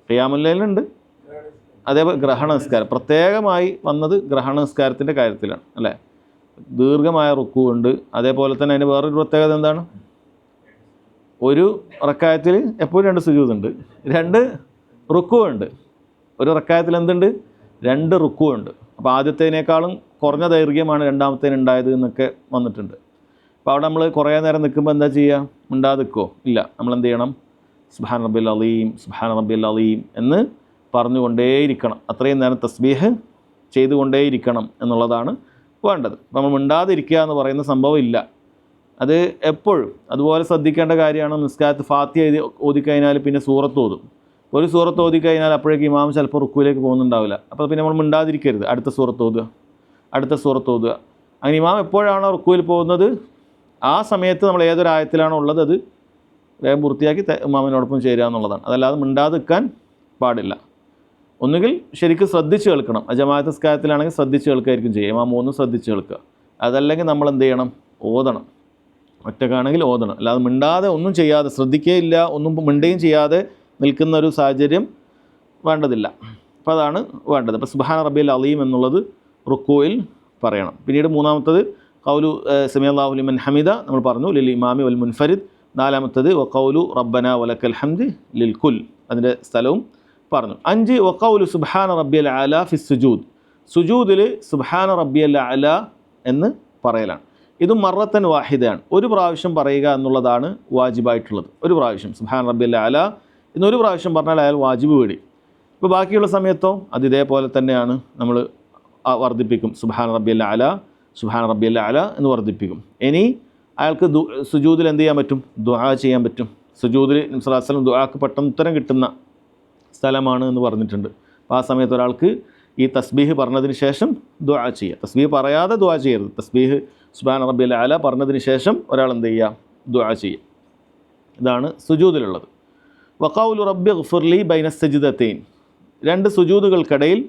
ഖിയാമുൽ ലൈലുണ്ട്, അതേപോലെ ഗ്രഹണ നിസ്കാരം പ്രത്യേകമായി വന്നത് ഗ്രഹണ നിസ്കാരത്തിൻ്റെ കാര്യത്തിലാണ് അല്ലേ. ദീർഘമായ റുക്കൂ ഉണ്ട്. അതേപോലെ തന്നെ അതിന് വേറൊരു പ്രത്യേകത എന്താണ്? ഒരു റക്കായത്തിൽ എപ്പോഴും 2 സുജൂദുണ്ട്, 2 റുക്കൂ ഉണ്ട്. ഒരു റക്കായത്തിൽ എന്തുണ്ട്? 2 റുക്കൂ ഉണ്ട്. അപ്പോൾ ആദ്യത്തേതിനേക്കാളും കുറഞ്ഞ ദൈർഘ്യമാണ് രണ്ടാമത്തേന് ഉണ്ടായത് എന്നൊക്കെ വന്നിട്ടുണ്ട്. അപ്പോൾ അവിടെ നമ്മൾ കുറേ നേരം നിൽക്കുമ്പോൾ എന്താ ചെയ്യുക? മിണ്ടാതെ നിൽക്കുമോ? ഇല്ല. നമ്മൾ എന്ത് ചെയ്യണം? സുബ്ഹാന റബ്ബിൽ അലീം സുബ്ഹാന റബ്ബിൽ അലീം എന്ന് പറഞ്ഞുകൊണ്ടേയിരിക്കണം. അത്രയും നേരം തസ്ബീഹ് ചെയ്തുകൊണ്ടേയിരിക്കണം എന്നുള്ളതാണ് വേണ്ടത്. അപ്പോൾ നമ്മൾ മിണ്ടാതിരിക്കുക എന്ന് പറയുന്ന സംഭവം ഇല്ല. അത് എപ്പോഴും അതുപോലെ ശ്രദ്ധിക്കേണ്ട കാര്യമാണ്. നിസ്കാരത്ത് ഫാത്തിഹ ഓതിക്കഴിഞ്ഞാൽ പിന്നെ സൂറത്ത് ഓതും. ഒരു സൂറത്ത് ഓതിക്കഴിഞ്ഞാൽ അപ്പോഴേക്കും ഇമാം ചിലപ്പോൾ റുക്കൂലേക്ക് പോകുന്നുണ്ടാവില്ല. അപ്പോൾ പിന്നെ നമ്മൾ മിണ്ടാതിരിക്കരുത്, അടുത്ത സൂറത്ത് ഓതുക, അടുത്ത സൂറത്ത് ഓതുക. അങ്ങനെ ഇമാം എപ്പോഴാണോ റുക്കൂയിൽ പോകുന്നത് ആ സമയത്ത് നമ്മൾ ഏതൊരായത്തിലാണോ ഉള്ളത് അത് വേഗം പൂർത്തിയാക്കി ഇമാമിനോടൊപ്പം ചേരുക എന്നുള്ളതാണ്. അതല്ലാതെ മിണ്ടാതെ നിൽക്കാൻ പാടില്ല. ഒന്നുകിൽ ശരിക്കും ശ്രദ്ധിച്ച് കേൾക്കണം. ജമാഅത്ത് നിസ്കാരത്തിലാണെങ്കിൽ ശ്രദ്ധിച്ച് കേൾക്കുകയായിരിക്കും ചെയ്യുക. ഇമാം 3 ശ്രദ്ധിച്ച് കേൾക്കുക. അതല്ലെങ്കിൽ നമ്മൾ എന്ത് ചെയ്യണം? ഓതണം. ഒറ്റക്കാണെങ്കിൽ ഓതണം. അല്ലാതെ മിണ്ടാതെ ഒന്നും ചെയ്യാതെ ശ്രദ്ധിക്കുകയില്ല, ഒന്നും മിണ്ടുകയും ചെയ്യാതെ നിൽക്കുന്ന ഒരു സാഹചര്യം വേണ്ടതില്ല. അപ്പോൾ അതാണ് വേണ്ടത്. അപ്പോൾ സുബ്ഹാന റബ്ബിയൽ അലീം എന്നുള്ളത് റുക്കൂയിൽ പറയണം. പിന്നീട് 3ാമത്തത് ഖൗലു സമിഅല്ലാഹു ലിമൻ ഹമിദ നമ്മൾ പറഞ്ഞു, ലിൽ ഇമാമി വൽ മുൻഫരിദ്. 4ാമത്തത് വഖൗലു റബ്ബന വലക്കൽ ഹംദ് ലിൽ കുൽ, അതിൻ്റെ സ്ഥലവും പറഞ്ഞു. 5 വഖൗലു സുബ്ഹാന റബ്ബിയൽ അഅല ഫിസ് സുജൂദ്. സുജൂദിൽ സുബ്ഹാന റബ്ബിയൽ അഅല എന്ന് പറയലാണ്. ഇതും മറത്തൻ വാഹിദയാണ്, ഒരു പ്രാവശ്യം പറയുക എന്നുള്ളതാണ് വാജിബായിട്ടുള്ളത്. ഒരു പ്രാവശ്യം സുബ്ഹാന റബ്ബിയൽ അഅല എന്നൊരു പ്രാവശ്യം പറഞ്ഞാൽ അയാൾ വാജിബ് വീടി. ഇപ്പോൾ ബാക്കിയുള്ള സമയത്തോ അത് ഇതേപോലെ തന്നെയാണ്, നമ്മൾ വർദ്ധിപ്പിക്കും. സുബ്ഹാന റബ്ബിയൽ അഅല സുബ്ഹാന റബ്ബിയൽ അഅല എന്ന് വർദ്ധിപ്പിക്കും. ഇനി അയാൾക്ക് സുജൂദിൽ എന്ത് ചെയ്യാൻ പറ്റും? ദുആ ചെയ്യാൻ പറ്റും. സുജൂദിൽ നബി സല്ലല്ലാഹു അലൈഹി വസല്ലം ദുആക്ക് പെട്ടെന്ന് ഉത്തരം കിട്ടുന്ന സ്ഥലമാണ് എന്ന് പറഞ്ഞിട്ടുണ്ട്. അപ്പോൾ ആ സമയത്ത് ഒരാൾക്ക് ഈ തസ്ബീഹ് പറഞ്ഞതിന് ശേഷം ദുആ ചെയ്യുക. തസ്ബീഹ് പറയാതെ ദുആ ചെയ്യരുത്. തസ്ബീഹ് സുബ്ഹാന റബ്ബിയൽ അഅല പറഞ്ഞതിന് ശേഷം ഒരാൾ എന്ത് ചെയ്യുക? ദുആ ചെയ്യുക. ഇതാണ് സുജൂദിലുള്ളത്. വഖൗലു റബ്ബി ഗ്ഫിർലി ബൈന സജ്ദതൈൻ. 2 സുജൂദുകൾക്കിടയിൽ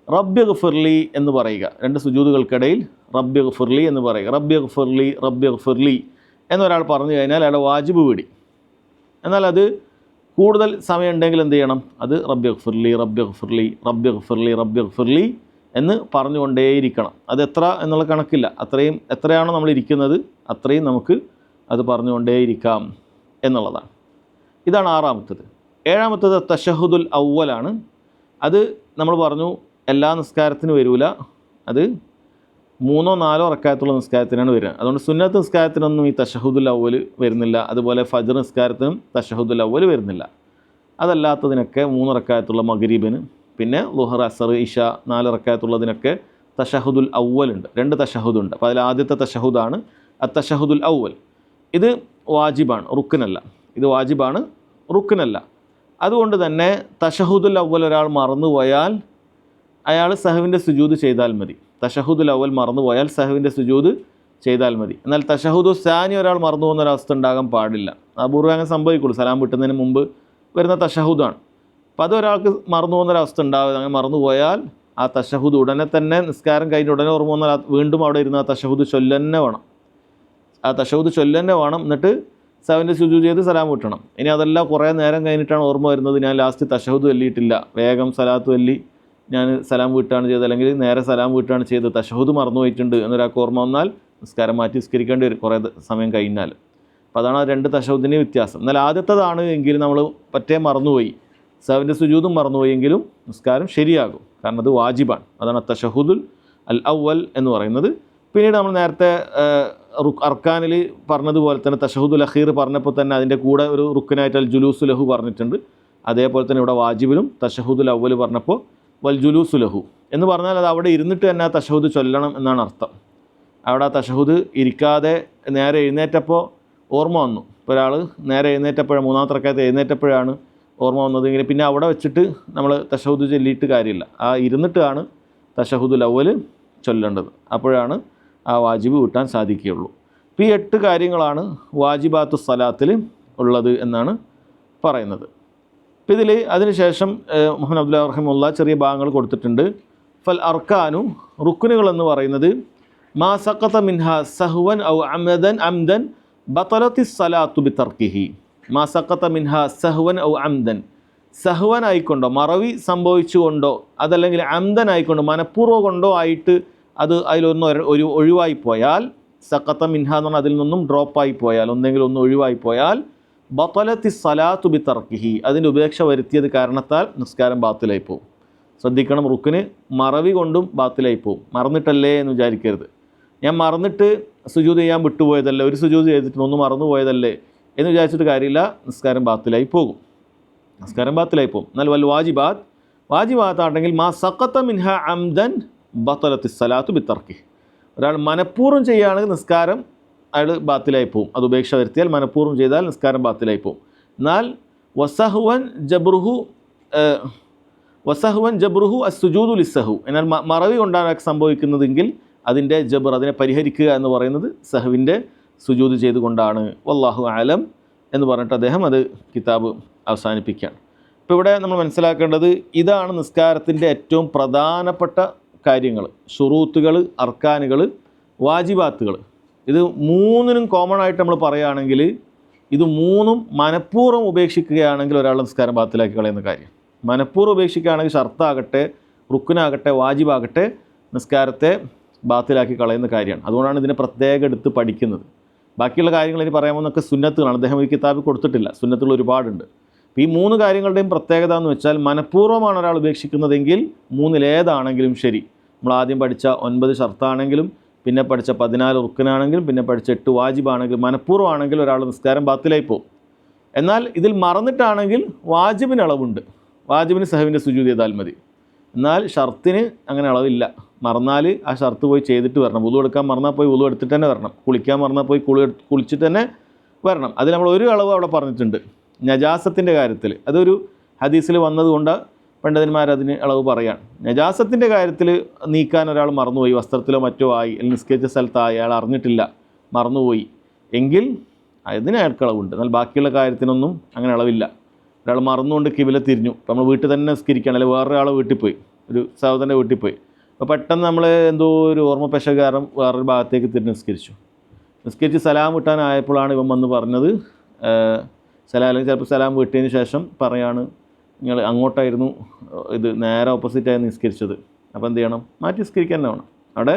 റബ്ബി ഗ്ഫിർലി എന്ന് പറയുക. 2 സുജൂദുകൾക്കിടയിൽ റബ്ബി ഗ്ഫിർലി എന്ന് പറയുക. റബ്ബി ഗ്ഫിർലി റബ്ബി ഗ്ഫിർലി എന്നൊരാൾ പറഞ്ഞു കഴിഞ്ഞാൽ അയാളുടെ വാജിബ് വീടി. എന്നാൽ അത് കൂടുതൽ സമയം ഉണ്ടെങ്കിൽ എന്ത് ചെയ്യണം? അത് റബ്ബി ഗ്ഫിർലി റബ്ബി ഗ്ഫിർലി റബ്ബി ഗ്ഫിർലി റബ്ബി ഗ്ഫിർലി എന്ന് പറഞ്ഞുകൊണ്ടേയിരിക്കണം. അത് എത്ര എന്നുള്ള കണക്കില്ല. എത്രയാണോ നമ്മൾ ഇരിക്കുന്നത് അത്രയും നമുക്ക് അത് പറഞ്ഞുകൊണ്ടേയിരിക്കാം എന്നുള്ളതാണ്. ഇതാണ് 6ാമത്തത്. 7ാമത്തത് തശഹുദുൽ അവ്വലാണ്. അത് നമ്മൾ പറഞ്ഞു എല്ലാ നിസ്കാരത്തിനും വരില്ല. അത് 3ഓ 4ഓ റക്അത്തുള്ള നിസ്കാരത്തിനാണ് വരിക. അതുകൊണ്ട് സുന്നത്ത് നിസ്കാരത്തിനൊന്നും ഈ തശഹുദുൽ അവ്വൽ വരുന്നില്ല. അതുപോലെ ഫജ്ർ നിസ്കാരത്തിനും തശഹുദുൽ അവ്വൽ വരുന്നില്ല. അതല്ലാത്തതിനൊക്കെ 3 റക്അത്തുള്ള മഗ്രിബിന്, പിന്നെ ളുഹർ അസർ ഇഷ 4 റക്അത്തുള്ളതിനൊക്കെ തശഹുദുൽ അവ്വലുണ്ട്. 2 തശഹുദുണ്ട്. അപ്പോൾ അതിൽ ആദ്യത്തെ തശഹുദാണ് അത്തശഹുദുൽ അവ്വൽ. ഇത് വാജിബാണ്, റുക്നല്ല. ഇത് വാജിബാണ്, റുക്നല്ല. അതുകൊണ്ട് തന്നെ തശഹുദുൽ അവ്വൽ ഒരാൾ മറന്നുപോയാൽ അയാൾ സഹവിൻ്റെ സുജൂദ് ചെയ്താൽ മതി. തശഹുദുൽ അവ്വൽ മറന്നുപോയാൽ സഹവിൻ്റെ സുജൂദ് ചെയ്താൽ മതി. എന്നാൽ തശഹുദു സാനി ഒരാൾ മറന്നു പോകുന്ന ഒരവസ്ഥ ഉണ്ടാകാൻ പാടില്ല. അപൂർവം അങ്ങനെ സംഭവിക്കുള്ളൂ. സലാം വിട്ടുന്നതിന് മുമ്പ് വരുന്ന തശഹുദാണ്. അപ്പോൾ അതൊരാൾക്ക് മറന്നു പോകുന്നൊരവസ്ഥ ഉണ്ടാവുക. അങ്ങനെ മറന്നുപോയാൽ ആ തശഹുദ് ഉടനെ തന്നെ നിസ്കാരം കഴിഞ്ഞ് ഉടനെ ഓർമ്മ വന്നാൽ വീണ്ടും അവിടെ ഇരുന്ന് ആ തശഹുദ് ചൊല്ലന്നെ വേണം. ആ തശഹുദ് ചൊല്ലന്നെ വേണം. എന്നിട്ട് സഹവിൻ്റെ സുജൂദ് ചെയ്ത് സലാം വിട്ടണം. ഇനി അതെല്ലാം കുറേ നേരം കഴിഞ്ഞിട്ടാണ് ഓർമ്മ വരുന്നത്, ഞാൻ ലാസ്റ്റ് തശഹുദ് ചൊല്ലിയിട്ടില്ല, വേഗം സലാത്ത് ചൊല്ലി ഞാൻ സലാം വീട്ടാണ് ചെയ്തത്, അല്ലെങ്കിൽ നേരെ സലാം വീട്ടാണ് ചെയ്തത്, തശഹുദ് മറന്നു പോയിട്ടുണ്ട് എന്നൊരാൾക്ക് ഓർമ്മ വന്നാൽ നിസ്കാരം മാറ്റി നിസ്കരിക്കേണ്ടി വരും കുറേ സമയം കഴിഞ്ഞാൽ. അപ്പോൾ അതാണ് ആ രണ്ട് തശഹുദിൻ്റെ വ്യത്യാസം. എന്നാൽ ആദ്യത്തേതാണ് എങ്കിൽ നമ്മൾ പറ്റേ മറന്നുപോയി, സഹവിൻ്റെ സുജൂദും മറന്നുപോയി എങ്കിലും നിസ്കാരം ശരിയാകും, കാരണം അത് വാജിബാണ്. അതാണ് തശഹുദുൽ അൽ അവൽ എന്ന് പറയുന്നത്. പിന്നീട് നമ്മൾ നേരത്തെ അർക്കാനിൽ പറഞ്ഞതുപോലെ തന്നെ തശഹുദുൽ അഖീർ പറഞ്ഞപ്പോൾ തന്നെ അതിൻ്റെ കൂടെ ഒരു റുക്കനായിട്ട് അൽ ജുലൂസു ലഹു പറഞ്ഞിട്ടുണ്ട്. അതേപോലെ തന്നെ ഇവിടെ വാജിബിലും തശഹുദുൽ അവൽ പറഞ്ഞപ്പോൾ വൽ ജുലൂസു ലഹു എന്ന് പറഞ്ഞാൽ അത് അവിടെ ഇരുന്നിട്ട് തന്നെ ആ തശഹുദ് ചൊല്ലണം എന്നാണ് അർത്ഥം. അവിടെ ആ തശഹുദ് ഇരിക്കാതെ നേരെ എഴുന്നേറ്റപ്പോൾ ഓർമ്മ വന്നു. ഇപ്പോൾ ഒരാൾ നേരെ എഴുന്നേറ്റപ്പോഴാണ്, മൂന്നാമത്തെ റക്അത്ത് എഴുന്നേറ്റപ്പോഴാണ് ഓർമ്മ വന്നതെങ്കിൽ പിന്നെ അവിടെ വെച്ചിട്ട് നമ്മൾ തശഹുദ് ചൊല്ലിയിട്ട് കാര്യമില്ല, ആ ഇരുന്നിട്ടാണ് തശഹുദുൽ അവൽ ചൊല്ലേണ്ടത്. അപ്പോഴാണ് ആ വാജിബ് വീട്ടാൻ സാധിക്കുകയുള്ളൂ. ഇപ്പോൾ ഈ 8 കാര്യങ്ങളാണ് വാജിബാത്തു സ്വലാത്തിൽ ഉള്ളത് എന്നാണ് പറയുന്നത്. അപ്പോൾ ഇതിൽ അതിനുശേഷം മുഹമ്മദ് അബ്ദുൽ റഹിമുള്ള ചെറിയ ഭാഗങ്ങൾ കൊടുത്തിട്ടുണ്ട്. ഫൽ അർക്കാനു, റുക്കുനുകൾ എന്ന് പറയുന്നത് മാ സഖത മിൻഹ സഹ്വൻ ഔ അംദൻ ബതലത്തി സ്വലാത്തു ബിതർക്കിഹി. മാ സഖത മിൻഹ സഹ്വൻ ഔ അംദൻ, സഹ്വൻ ആയിക്കൊണ്ടോ മറവി സംഭവിച്ചുകൊണ്ടോ അതല്ലെങ്കിൽ അംദൻ ആയിക്കൊണ്ടോ മനഃപൂർവ്വം കൊണ്ടോ ആയിട്ട് അത് അതിലൊന്ന് ഒരു ഒഴിവായി പോയാൽ, സഖത മിൻഹ എന്ന് പറഞ്ഞാൽ അതിൽ നിന്നും ഡ്രോപ്പായി പോയാൽ, ഒന്നെങ്കിലും ഒന്ന് ഒഴിവായി പോയാൽ ബതലത്തി സ്വലാത്തു ബിതർക്കിഹി, അതിൻ്റെ ഉപേക്ഷ വരുത്തിയത് കാരണത്താൽ നിസ്കാരം ബാത്തിലായി പോകും. ശ്രദ്ധിക്കണം, റുക്കിന് മറവി കൊണ്ടും ബാത്തിലായി പോകും. മറന്നിട്ടല്ലേ എന്ന് വിചാരിക്കരുത്. ഞാൻ മറന്നിട്ട് സുജൂദ് ചെയ്യാൻ വിട്ടുപോയതല്ലേ, ഒരു സുജൂദ് ചെയ്തിട്ട് ഒന്ന് മറന്നു പോയതല്ലേ എന്ന് വിചാരിച്ചിട്ട് കാര്യമില്ല, നിസ്കാരം ബാത്തിലായി പോകും, നിസ്കാരം ബാത്തിലായി പോകും. എന്നാൽ വൽ വാജിബാത്താണെങ്കിൽ മാ സഖത മിൻഹ അംദൻ ബതലത്തി സ്വലാത്തു ബിതർക്കിഹി, ഒരാൾ മനഃപൂർവ്വം ചെയ്യുകയാണെങ്കിൽ നിസ്കാരം അയാൾ ബാത്തിലായി പോകും. അത് ഉപേക്ഷ വരുത്തിയാൽ മനഃപൂർവ്വം ചെയ്താൽ നിസ്കാരം ബാത്തിലായി പോകും. എന്നാൽ വസഹുവൻ ജബ്രുഹു അസ്സുജൂദു ലിസ്സഹു, എന്നാൽ മറവി കൊണ്ടാണ് സംഭവിക്കുന്നതെങ്കിൽ അതിൻ്റെ ജബർ, അതിനെ പരിഹരിക്കുക എന്ന് പറയുന്നത് സഹവിൻ്റെ സുജൂദ് ചെയ്തുകൊണ്ടാണ്. വല്ലാഹു അലം എന്ന് പറഞ്ഞിട്ട് അദ്ദേഹം അത് കിതാബ് അവസാനിപ്പിക്കുകയാണ്. ഇപ്പോൾ ഇവിടെ നമ്മൾ മനസ്സിലാക്കേണ്ടത് ഇതാണ് നിസ്കാരത്തിൻ്റെ ഏറ്റവും പ്രധാനപ്പെട്ട കാര്യങ്ങൾ, ഷുറൂത്തുകൾ, അർക്കാനുകൾ, വാജിബാത്തുകൾ. ഇത് മൂന്നിനും കോമൺ ആയിട്ട് നമ്മൾ പറയുകയാണെങ്കിൽ ഇത് മൂന്നും മനഃപൂർവ്വം ഉപേക്ഷിക്കുകയാണെങ്കിൽ ഒരാളുടെ നിസ്കാരം ബാത്തിലാക്കി കളയുന്ന കാര്യം. മനഃപൂർവ്വം ഉപേക്ഷിക്കുകയാണെങ്കിൽ ഷർത്താകട്ടെ, റുക്കുനാകട്ടെ, വാജിബാകട്ടെ നിസ്കാരത്തെ ബാത്തിലാക്കി കളയുന്ന കാര്യമാണ്. അതുകൊണ്ടാണ് ഇതിനെ പ്രത്യേകം എടുത്ത് പഠിക്കുന്നത്. ബാക്കിയുള്ള കാര്യങ്ങൾ ഇനി പറയാമെന്നൊക്കെ സുന്നത്തുകളാണ്, അദ്ദേഹം ഈ കിതാബിൽ കൊടുത്തിട്ടില്ല, സുന്നത്തുകൾ ഒരുപാടുണ്ട്. ഈ 3 കാര്യങ്ങളുടെയും പ്രത്യേകത എന്ന് വെച്ചാൽ മനഃപൂർവ്വമാണ് ഒരാൾ ഉപേക്ഷിക്കുന്നതെങ്കിൽ മൂന്നിലേതാണെങ്കിലും ശരി, നമ്മൾ ആദ്യം പഠിച്ച 9 ഷർത്താണെങ്കിലും പിന്നെ പഠിച്ച 14 റുക്കനാണെങ്കിലും പിന്നെ പഠിച്ച 8 വാജിബാണെങ്കിലും മനഃപൂർവ്വമാണെങ്കിൽ ഒരാൾ നിസ്കാരം ബാത്തിലായി പോകും. എന്നാൽ ഇതിൽ മറന്നിട്ടാണെങ്കിൽ വാജിബിന് അളവുണ്ട്, വാജിബിന് സഹവിൻ്റെ സുജൂദ് ചെയ്താൽ മതി. എന്നാൽ ഷർത്തിന് അങ്ങനെ അളവില്ല. മറന്നാൽ ആ ഷർത്ത് പോയി ചെയ്തിട്ട് വരണം. വുളു എടുക്കാൻ മറന്നാൽ പോയി വുളു എടുത്തിട്ട് തന്നെ വരണം, കുളിക്കാൻ മറന്നാൽ പോയി കുളിച്ചിട്ട് തന്നെ വരണം. അതിൽ നമ്മൾ ഒരു അളവ് അവിടെ പറഞ്ഞിട്ടുണ്ട്, നജാസത്തിൻ്റെ കാര്യത്തിൽ. അതൊരു ഹദീസിൽ വന്നതുകൊണ്ട് പണ്ഡിതന്മാരതിന് അളവ് പറയാണ്. നജാസത്തിൻ്റെ കാര്യത്തിൽ നീക്കാൻ ഒരാൾ മറന്നുപോയി, വസ്ത്രത്തിലോ മറ്റോ ആയി, അല്ലെങ്കിൽ നിസ്കരിച്ച സ്ഥലത്തായി അയാൾ അറിഞ്ഞിട്ടില്ല, മറന്നുപോയി എങ്കിൽ അതിന് അയാൾക്ക് അളവുണ്ട്. എന്നാൽ ബാക്കിയുള്ള കാര്യത്തിനൊന്നും അങ്ങനെ അളവില്ല. ഒരാൾ മറന്നുകൊണ്ട് കിബില തിരിഞ്ഞു, ഇപ്പോൾ നമ്മൾ വീട്ടിൽ തന്നെ നിസ്കരിക്കുകയാണ്, അല്ലെങ്കിൽ വേറൊരാളെ വീട്ടിൽ പോയി, ഒരു സഹോദരൻ്റെ വീട്ടിൽ പോയി, അപ്പോൾ പെട്ടെന്ന് നമ്മൾ എന്തോ ഒരു ഓർമ്മ പെശകാരം വേറൊരു ഭാഗത്തേക്ക് തിരിഞ്ഞ് നിസ്കരിച്ച് സലാം വിട്ടാനായപ്പോഴാണ് ഇവൻ വന്ന് പറഞ്ഞത്, അല്ലെങ്കിൽ ചിലപ്പോൾ സലാം വിട്ടതിന് ശേഷം പറയാണ് നിങ്ങൾ അങ്ങോട്ടായിരുന്നു ഇത് നേരെ ഓപ്പോസിറ്റായി നിസ്കരിച്ചത്, അപ്പോൾ എന്ത് ചെയ്യണം? മാറ്റി നിസ്കരിക്കാൻ തന്നെ വേണം, അവിടെ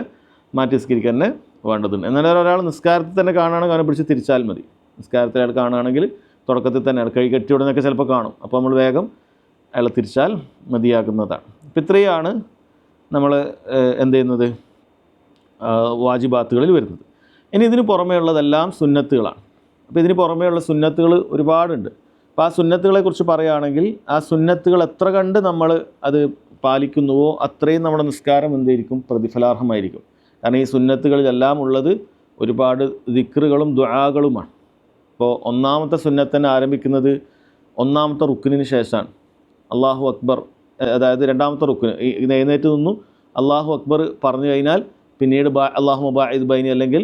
മാറ്റി നിസ്കരിക്കാൻ തന്നെ വേണ്ടതുണ്ട്. എന്നാലും ഒരാൾ നിസ്കാരത്തിൽ തന്നെ കാണുകയാണെങ്കിൽ അവനെ പിടിച്ച് തിരിച്ചാൽ മതി. നിസ്കാരത്തിൽ അയാൾ കാണുകയാണെങ്കിൽ തുടക്കത്തിൽ തന്നെ കൈ കെട്ടിയോടുന്നൊക്കെ ചിലപ്പോൾ കാണും, അപ്പോൾ നമ്മൾ വേഗം അയാളെ തിരിച്ചാൽ മതിയാകുന്നതാണ്. അപ്പോൾ ഇത്രയാണ് നമ്മൾ എന്ത് ചെയ്യുന്നത്, വാജിബാത്തുകളിൽ വരുന്നത്. ഇനി ഇതിന് പുറമേ ഉള്ളതെല്ലാം സുന്നത്തുകളാണ്. അപ്പോൾ ഇതിന് പുറമേ ഉള്ള സുന്നത്തുകൾ ഒരുപാടുണ്ട്. അപ്പോൾ ആ സുന്നത്തുകളെക്കുറിച്ച് പറയുകയാണെങ്കിൽ ആ സുന്നത്തുകൾ എത്ര കണ്ട് നമ്മൾ അത് പാലിക്കുന്നുവോ അത്രയും നമ്മുടെ നിസ്കാരം എന്തായിരിക്കും? പ്രതിഫലാർഹമായിരിക്കും. കാരണം ഈ സുന്നത്തുകളിലെല്ലാം ഉള്ളത് ഒരുപാട് ദിക്റുകളും ദുആകളുമാണ്. ഇപ്പോൾ ഒന്നാമത്തെ സുന്നത്തന്നെ ആരംഭിക്കുന്നത് ഒന്നാമത്തെ റുക്കിനിന് ശേഷമാണ്. അല്ലാഹു അക്ബർ, അതായത് രണ്ടാമത്തെ റുക്കിന് എഴുന്നേറ്റ് നിന്നു അല്ലാഹു അക്ബർ പറഞ്ഞു കഴിഞ്ഞാൽ പിന്നീട് അല്ലാഹുമ്മ ബാഇദ് ബൈനി അല്ലെങ്കിൽ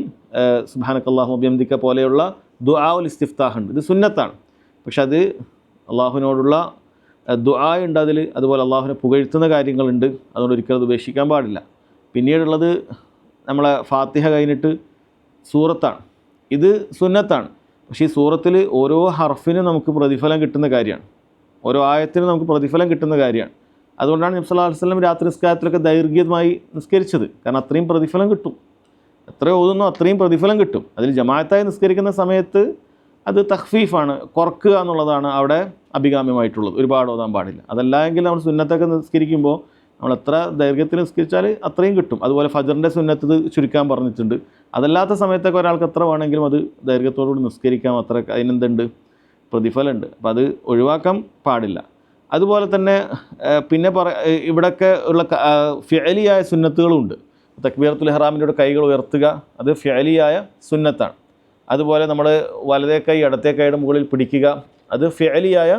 സുബ്ഹാനക്കല്ലാഹുമ്മ ബിഹംദിക പോലെയുള്ള ദുആഉൽ ഇസ്തിഫ്താഹ് ഉണ്ട്. ഇത് സുന്നത്താണ്. പക്ഷെ അത് അള്ളാഹുവിനോടുള്ള ദുആ ഉണ്ട് അതിൽ, അതുപോലെ അള്ളാഹുവിനെ പുകഴ്ത്തുന്ന കാര്യങ്ങളുണ്ട്. അതുകൊണ്ട് ഒരിക്കലും അത് ഉപേക്ഷിക്കാൻ പാടില്ല. പിന്നീടുള്ളത് നമ്മളെ ഫാത്തിഹ കഴിഞ്ഞിട്ട് സൂറത്താണ്. ഇത് സുന്നത്താണ്. പക്ഷേ ഈ സൂറത്തിൽ ഓരോ ഹർഫിനും നമുക്ക് പ്രതിഫലം കിട്ടുന്ന കാര്യമാണ്, ഓരോ ആയത്തിനും നമുക്ക് പ്രതിഫലം കിട്ടുന്ന കാര്യമാണ്. അതുകൊണ്ടാണ് നബി സല്ലല്ലാഹു അലൈഹി വസല്ലം രാത്രി നിസ്കാരത്തിലൊക്കെ ദൈർഘ്യമായി നിസ്കരിച്ചത്. കാരണം അത്രയും പ്രതിഫലം കിട്ടും. എത്ര ഓതുന്നോ അത്രയും പ്രതിഫലം കിട്ടും. അതിൽ ജമാഅത്തായി നിസ്കരിക്കുന്ന സമയത്ത് അത് തഖ്ഫീഫാണ്, കുറക്കുക എന്നുള്ളതാണ് അവിടെ അഭികാമ്യമായിട്ടുള്ളത്. ഒരുപാട് ഓതാൻ പാടില്ല. അതല്ല എങ്കിൽ നമ്മൾ സുന്നത്തൊക്കെ നിസ്കരിക്കുമ്പോൾ നമ്മൾ എത്ര ദൈർഘ്യത്തിൽ നിസ്കരിച്ചാൽ അത്രയും കിട്ടും. അതുപോലെ ഫജറിൻ്റെ സുന്നത്ത് ചുരുക്കാൻ പറഞ്ഞിട്ടുണ്ട്. അതല്ലാത്ത സമയത്തൊക്കെ ഒരാൾക്ക് എത്ര വേണമെങ്കിലും അത് ദൈർഘ്യത്തോടുകൂടി നിസ്കരിക്കാം. അത്ര അതിനെന്തുണ്ട്, പ്രതിഫലമുണ്ട്. അപ്പോൾ അത് ഒഴിവാക്കാൻ പാടില്ല. അതുപോലെ തന്നെ പിന്നെ ഇവിടെയൊക്കെ ഉള്ള ഫിഅലിയായ സുന്നത്തുകളുമുണ്ട്. തക്ബീറത്തുൽ ഇഹ്റാമിൻ്റെ കൈകൾ ഉയർത്തുക, അത് ഫിഅലിയായ സുന്നത്താണ്. അതുപോലെ നമ്മൾ വലതേ കൈ ഇടത്തേ കൈയുടെ മുകളിൽ പിടിക്കുക, അത് ഫിഅലിയായ